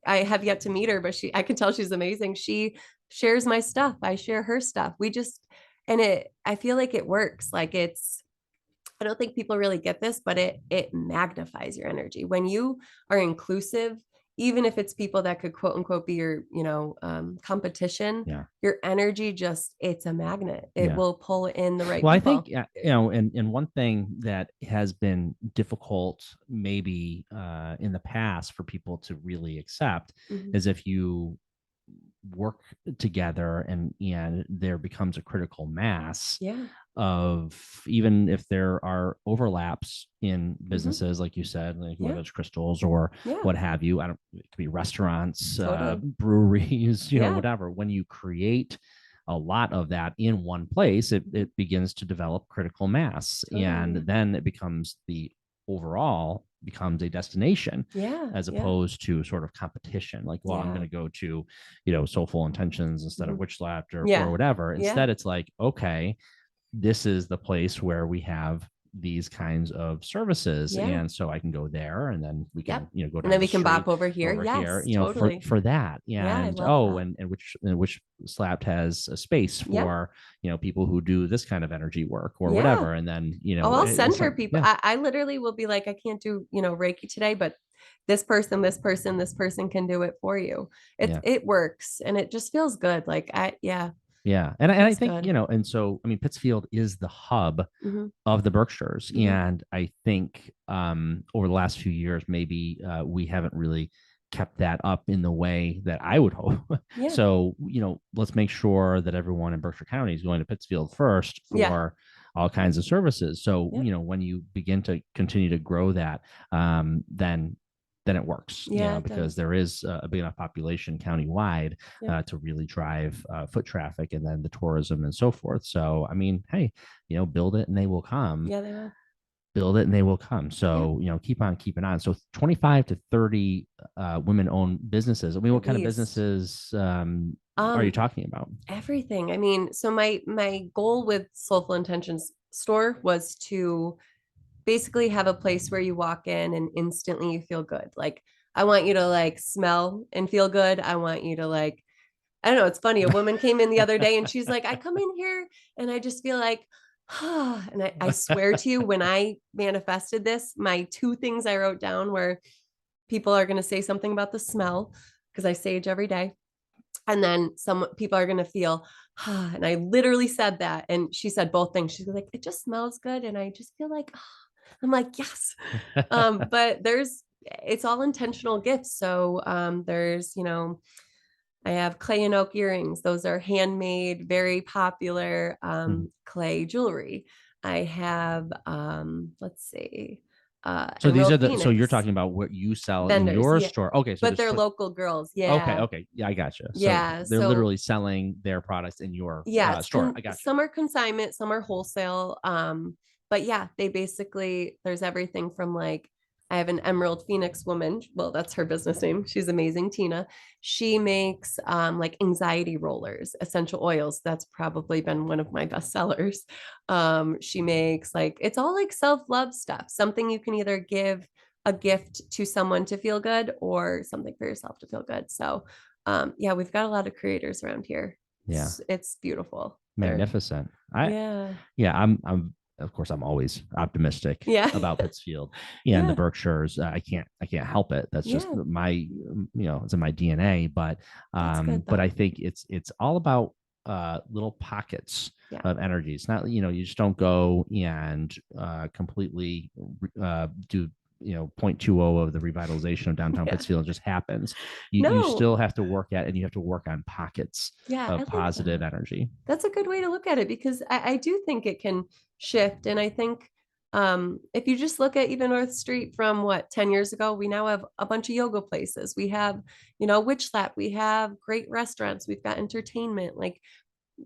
I have yet to meet her, but I can tell she's amazing. She shares my stuff. I share her stuff. I feel like it works. Like I don't think people really get this, but it magnifies your energy when you are inclusive. Even if it's people that could quote unquote be your, competition, Yeah. your energy it's a magnet. It Yeah. will pull in the right Well, people. I think, and one thing that has been difficult maybe in the past for people to really accept is if you work together and there becomes a critical mass of, even if there are overlaps in businesses, like you said, like whether it's crystals or what have you. It could be restaurants, breweries, whatever. When you create a lot of that in one place, it begins to develop critical mass, and then it becomes becomes a destination, as opposed to sort of competition. Like, well, I'm going to go to, Soulful Intentions instead of Witch Slapped or whatever. Instead, it's like, okay, this is the place where we have these kinds of services, and so I can go there, and then we can go down, and then we can bop over here, totally. for that. And which Slapped has a space for people who do this kind of energy work or whatever, and then I'll send her people. I literally will be like, I can't do Reiki today, but this person can do it for you. It works, and it just feels good. Like Yeah. And I think, good. And so, I mean, Pittsfield is the hub of the Berkshires. And I think over the last few years, maybe we haven't really kept that up in the way that I would hope. So, let's make sure that everyone in Berkshire County is going to Pittsfield first for all kinds of services. So, when you begin to continue to grow that, then it works, because there is a big enough population countywide to really drive foot traffic, and then the tourism and so forth. So, I mean, hey, build it and they will come. Yeah, they will. Build it and they will come. So, keep on keeping on. So 25 to 30 women-owned businesses. I mean, what kind of businesses are you talking about? Everything. I mean, so my goal with Soulful Intentions store was to basically have a place where you walk in and instantly you feel good. Like, I want you to like smell and feel good. I want you to like, I don't know. It's funny. A woman came in the other day and she's like, I come in here and I just feel like, and I swear to you, when I manifested this, my 2 things I wrote down were, people are going to say something about the smell, because I sage every day. And then some people are going to feel, and I literally said that. And she said both things. She's like, it just smells good. And I just feel like, I'm like, yes. But it's all intentional gifts. So there's, I have clay and oak earrings. Those are handmade, very popular clay jewelry. I have, let's see. So these are so you're talking about what you sell vendors, in your store. Okay. So but they're local girls. Yeah. Okay. Yeah, I gotcha. Yeah. So they're literally selling their products in your store. I gotcha. Some are consignment, some are wholesale. But yeah, they basically, there's everything from like I have an Emerald Phoenix woman. Well, that's her business name. She's amazing, Tina. She makes like anxiety rollers, essential oils. That's probably been one of my best sellers. She makes like, it's all like self-love stuff, something you can either give a gift to someone to feel good or something for yourself to feel good. So yeah, we've got a lot of creators around here. Yeah. It's beautiful. Magnificent. Yeah. Yeah, I'm of course I'm always optimistic Yeah. about Pittsfield and the Yeah. Berkshires. I can't help it. That's just Yeah. my, it's in my DNA. But That's good but though. I think it's all about little pockets Yeah. of energy. It's not, you just don't go and completely do 0.20 of the revitalization of downtown Yeah. Pittsfield. It just happens. You No. still have to work at, and you have to work on pockets Yeah, I of like positive that. energy. That's a good way to look at it because I do think it can shift. And I think if you just look at even North Street from what, 10 years ago, we now have a bunch of yoga places. We have, Witch Lap. We have great restaurants. We've got entertainment. Like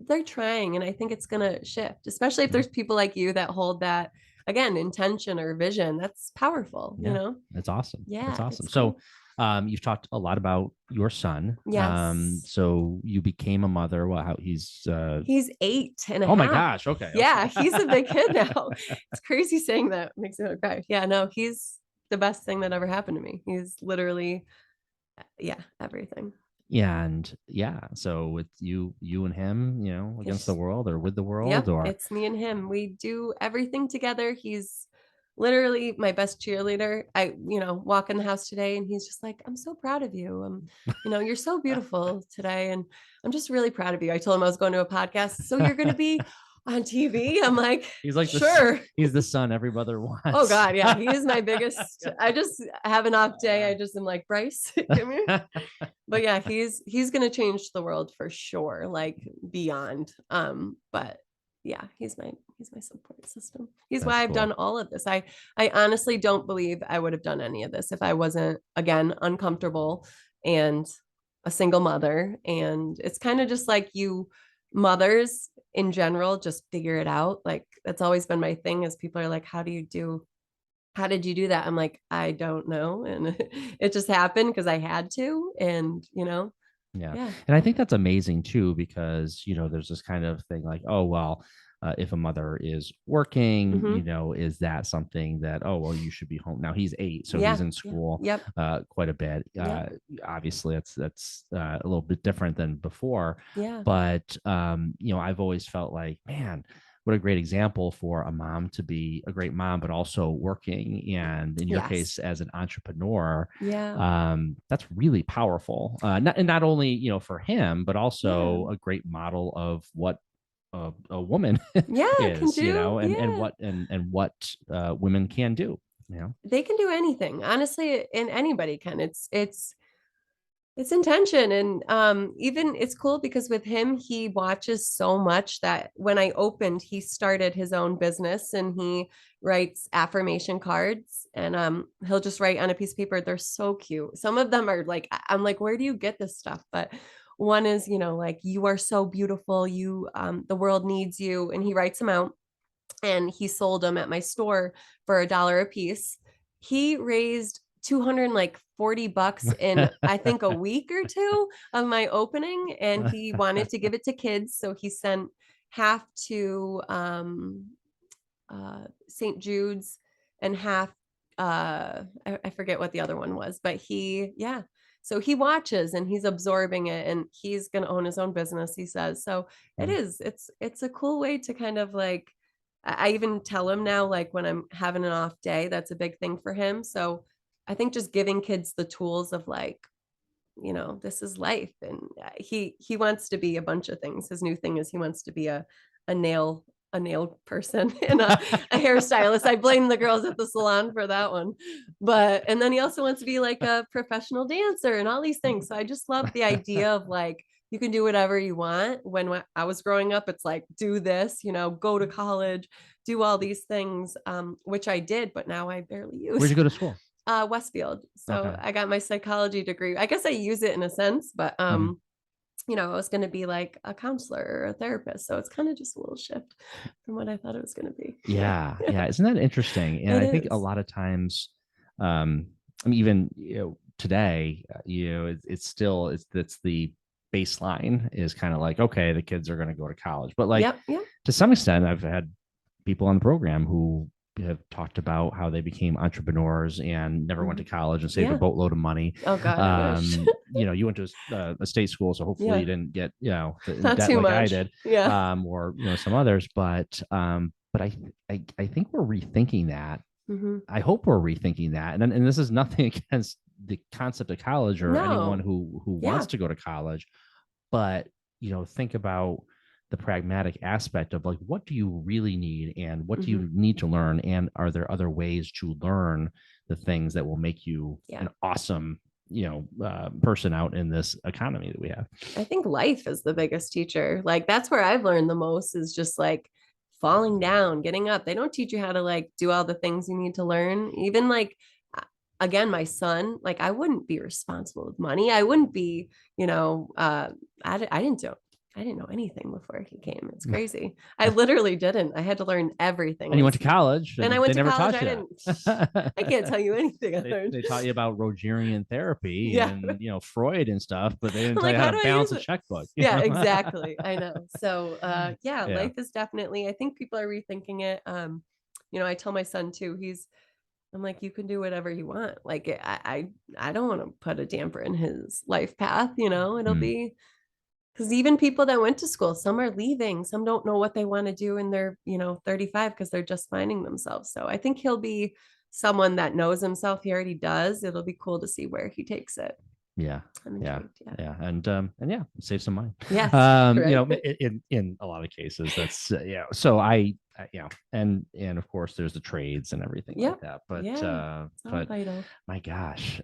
they're trying. And I think it's going to shift, especially if there's people like you that hold that, again, intention or vision. That's powerful, Yeah, that's awesome. That's Yeah, awesome. it's So cool. you've talked a lot about your son. Yes. So you became a mother. Well, how He's 8.5. oh my gosh. Okay. Yeah, Okay. he's a big kid now. It's crazy saying that. Makes me want to cry. Yeah, no, he's the best thing that ever happened to me. He's literally, yeah, everything. And yeah, so it's you and him, against the It's, world or with the world yep, or it's me and him. We do everything together. He's literally my best cheerleader. I, walk in the house today and he's just like, I'm so proud of you. You're so beautiful today. And I'm just really proud of you. I told him I was going to a podcast. So you're going to be on TV? I'm like, he's like sure. he's the son every mother Oh wants. God, yeah. He is my biggest. I just have an off day. I just am like, Bryce, come here. But yeah, he's gonna change the world for sure, like beyond. But yeah, he's my support system. He's That's why I've done cool. all of this. I honestly don't believe I would have done any of this if I wasn't, again, uncomfortable and a single mother. And it's kind of just like you mothers in general, just figure it out. Like that's always been my thing is people are like, how did you do that? I'm like, I don't know. And it just happened because I had to. And, Yeah. yeah. And I think that's amazing too, because, there's this kind of thing like, oh, well, if a mother is working, Mm-hmm. is that something that, oh, well, you should be home. Now he's 8, so he's Yeah. in Yeah. school Yep. quite a bit. Yep. Obviously, that's a little bit different than before. Yeah. But, I've always felt like, man, what a great example for a mom to be a great mom, but also working. And in your Yes. case, as an entrepreneur, Yeah. that's really powerful. Not only, for him, but Yeah. also a great model of what a woman Yeah. Can is, do. and Yeah. what women can do, They can do anything. Honestly, and anybody can. It's intention. And even it's cool because with him, he watches so much that when I opened, he started his own business and he writes affirmation cards and he'll just write on a piece of paper. They're so cute. Some of them are like, I'm like, where do you get this stuff? But one is, like, you are so beautiful. You the world needs you. And he writes them out and he sold them at my store for $1 a piece. He raised $240 in I think a week or two of my opening, and he wanted to give it to kids, so he sent half to St. Jude's and half I forget what the other one was, but so he watches and he's absorbing it and he's going to own his own business, he says. So it's a cool way to kind of like, I even tell him now, like when I'm having an off day, that's a big thing for him. So I think just giving kids the tools of like, this is life. And he wants to be a bunch of things. His new thing is he wants to be a nail person and a hairstylist. I blame the girls at the salon for that one. And then he also wants to be like a professional dancer and all these things. So I just love the idea of like, you can do whatever you want. When I was growing up, it's like, do this, go to college, do all these things, which I did, but now I barely use. Where'd you go to school? Westfield. So Okay. I got my psychology degree. I guess I use it in a sense, but I was going to be like a counselor or a therapist. So it's kind of just a little shift from what I thought it was going to be. Yeah. Isn't that interesting? And It I think a is. lot of times, I mean, even, today, it's still, it's the baseline is kind of like, okay, the kids are going to go to college, but like to some extent, I've had people on the program who have talked about how they became entrepreneurs and never went to college and saved a boatload of money. Oh God, I wish. You went to a state school, so hopefully you didn't get, in Not debt too like I much. did, Yeah. or, some others. But I think we're rethinking that. I hope we're rethinking that. And this is nothing against the concept of college or anyone who wants to go to college, but think about the pragmatic aspect of like, what do you really need and what do you need to learn, and are there other ways to learn the things that will make you an awesome person out in this economy that we have. I think life is the biggest teacher. Like that's where I've learned the most, is just like falling down, getting up. They don't teach you how to like do all the things you need to learn. Even like, again, my son, like I wouldn't be responsible with money. I wouldn't be, I didn't know anything before he came. It's crazy. I literally didn't. I had to learn everything. And you went to college. And I went to college. I didn't. I can't tell you anything I learned. They taught you about Rogerian therapy and Freud and stuff, but they didn't tell you how to balance a checkbook. Yeah, exactly. I know. So life is definitely. I think people are rethinking it. I tell my son too. I'm like, you can do whatever you want. Like I don't want to put a damper in his life path. It'll be. Because even people that went to school, some are leaving, some don't know what they want to do in their, 35 because they're just finding themselves. So I think he'll be someone that knows himself. He already does. It'll be cool to see where he takes it. Yeah. And save some money. Yeah. In a lot of cases, that's So and of course there's the trades and everything like that. But vital. My gosh.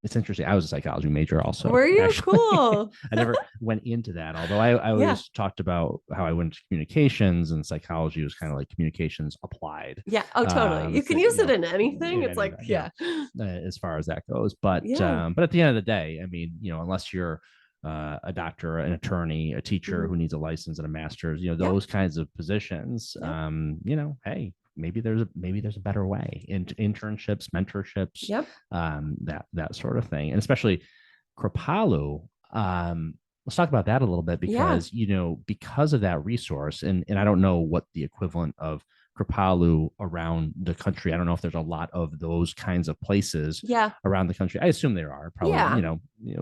It's interesting. I was a psychology major also. Were you? Actually. Cool. I never went into that, although I always talked about how I went to communications, and psychology was kind of like communications applied. Yeah. Oh, totally. You can use it in anything. It's like, as far as that goes. But at the end of the day, I mean, unless you're a doctor, an attorney, a teacher who needs a license and a master's, those kinds of positions, hey, maybe there's a better way, internships, mentorships, that sort of thing. And especially Kripalu, let's talk about that a little bit, because because of that resource, and I don't know what the equivalent of Kripalu around the country. I don't know if there's a lot of those kinds of places around the country. I assume there are, probably,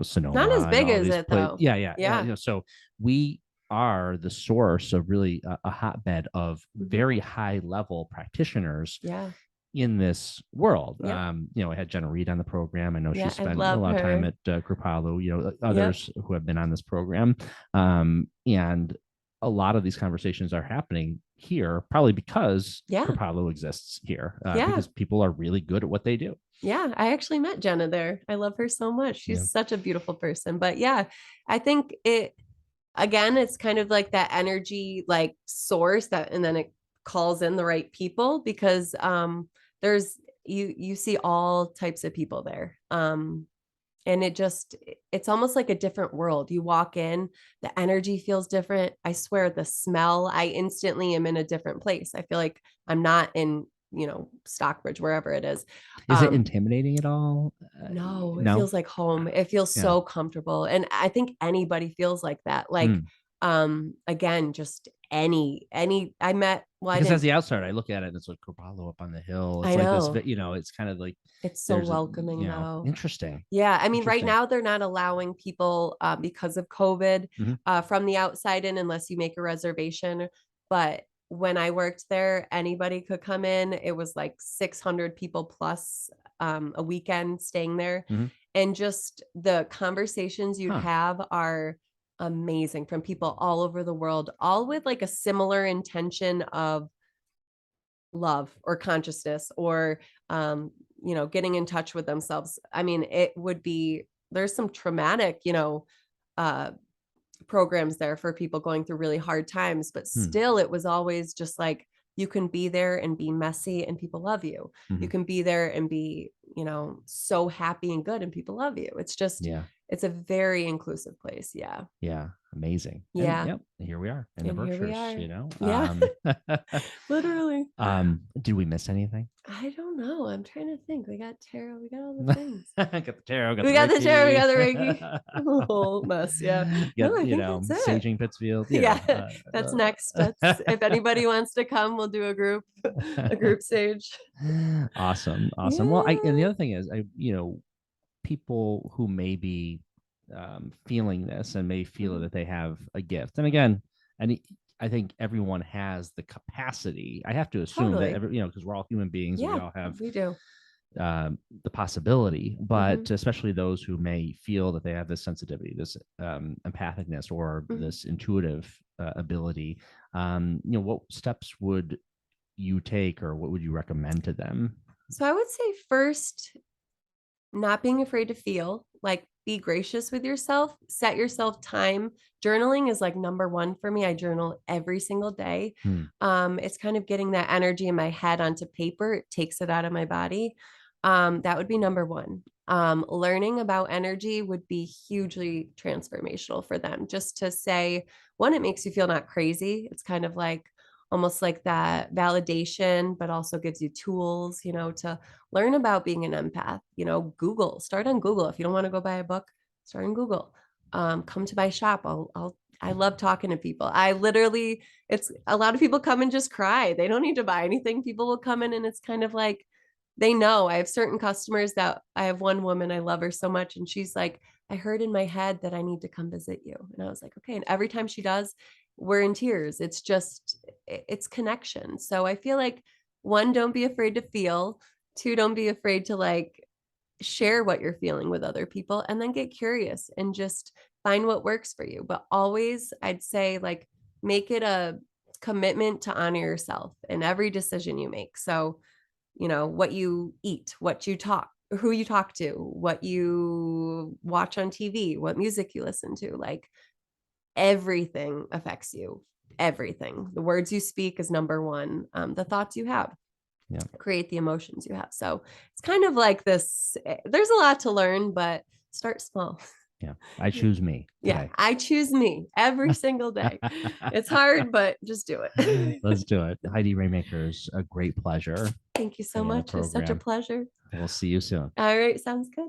Sonoma. Not as big as it though. Yeah. So we are the source of really a hotbed of very high level practitioners in this world. I had Jenna Reed on the program. I know she spent a lot of time at Kripalu, others who have been on this program. And a lot of these conversations are happening here, probably because Kripalu exists here, because people are really good at what they do. Yeah, I actually met Jenna there. I love her so much. She's such a beautiful person. But I think again, it's kind of like that energy, like source and then it calls in the right people, because there's, you see all types of people there. And it's almost like a different world. You walk in, the energy feels different. I swear the smell, I instantly am in a different place. I feel like I'm not in, Stockbridge, wherever it is. Is it intimidating at all? No, it feels like home. It feels so comfortable. And I think anybody feels like that. Like, again, just I met, because as the outsider, I look at it and it's like Kripalu up on the hill. It's like this, it's kind of like, it's so welcoming now. Interesting. Yeah. I mean, right now they're not allowing people because of COVID from the outside in, unless you make a reservation. But when I worked there, anybody could come in. It was like 600 people plus a weekend staying there. And just the conversations you'd have are amazing, from people all over the world, all with like a similar intention of love or consciousness, or getting in touch with themselves. I mean, there's some traumatic programs there for people going through really hard times, but still it was always just like, you can be there and be messy and people love you. You can be there and be, so happy and good and people love you. It's just, it's a very inclusive place. Yeah. Yeah. Amazing. And Yeah. yep, here we are in the And here we Berkshires, are. you know. Yeah. Literally. Did we miss anything? I don't know. I'm trying to think. We got tarot. We got all the things. Got the tarot, got We the got the tarot. We Reiki. got the Reiki. A whole mess. Yeah. Got, No, I you think know, that's it. saging Pittsfield, you Yeah. know. That's next. That's if anybody wants to come, we'll do a group stage. Awesome. Awesome. Well, and the Yeah. other thing is, people who may be feeling this and may feel that they have a gift. And again, and I think everyone has the capacity. I have to assume that Totally. because we're all human beings and we Yeah, all have we do. the possibility, Mhm. but especially those who may feel that they have this sensitivity, this empathicness, or Mhm. this intuitive ability. What steps would you take, or what would you recommend to them? So I would say first, not being afraid to feel, like be gracious with yourself, set yourself time. Journaling is like number one for me. I journal every single day. Hmm. It's kind of getting that energy in my head onto paper. It takes it out of my body. That would be number one. Learning about energy would be hugely transformational for them. Just to say, one, it makes you feel not crazy. It's kind of like almost like that validation, but also gives you tools, to learn about being an empath. Start on Google. If you don't want to go buy a book, start on Google. Come to my shop. I love talking to people. I literally, it's a lot of people come and just cry. They don't need to buy anything. People will come in and it's kind of like, they know. I have certain customers that I have one woman, I love her so much. And she's like, I heard in my head that I need to come visit you. And I was like, okay. And every time she does, we're in tears. It's connection. So I feel like, one, don't be afraid to feel. Two, don't be afraid to like share what you're feeling with other people, and then get curious and just find what works for you. But always, I'd say, like, make it a commitment to honor yourself in every decision you make. So, what you eat, what you talk, who you talk to, what you watch on TV, what music you listen to, like everything affects you. Everything. The words you speak is number one. The thoughts you have Yeah. create the emotions you have. So it's kind of like this. There's a lot to learn, but start small. Yeah. I choose me Yeah, today. I choose me every single day. It's hard, but just do it. Let's do it. Heidi Raymaakers, a great pleasure Thank you so being in the much. It was such a program. pleasure. We'll see you soon. All right, sounds good.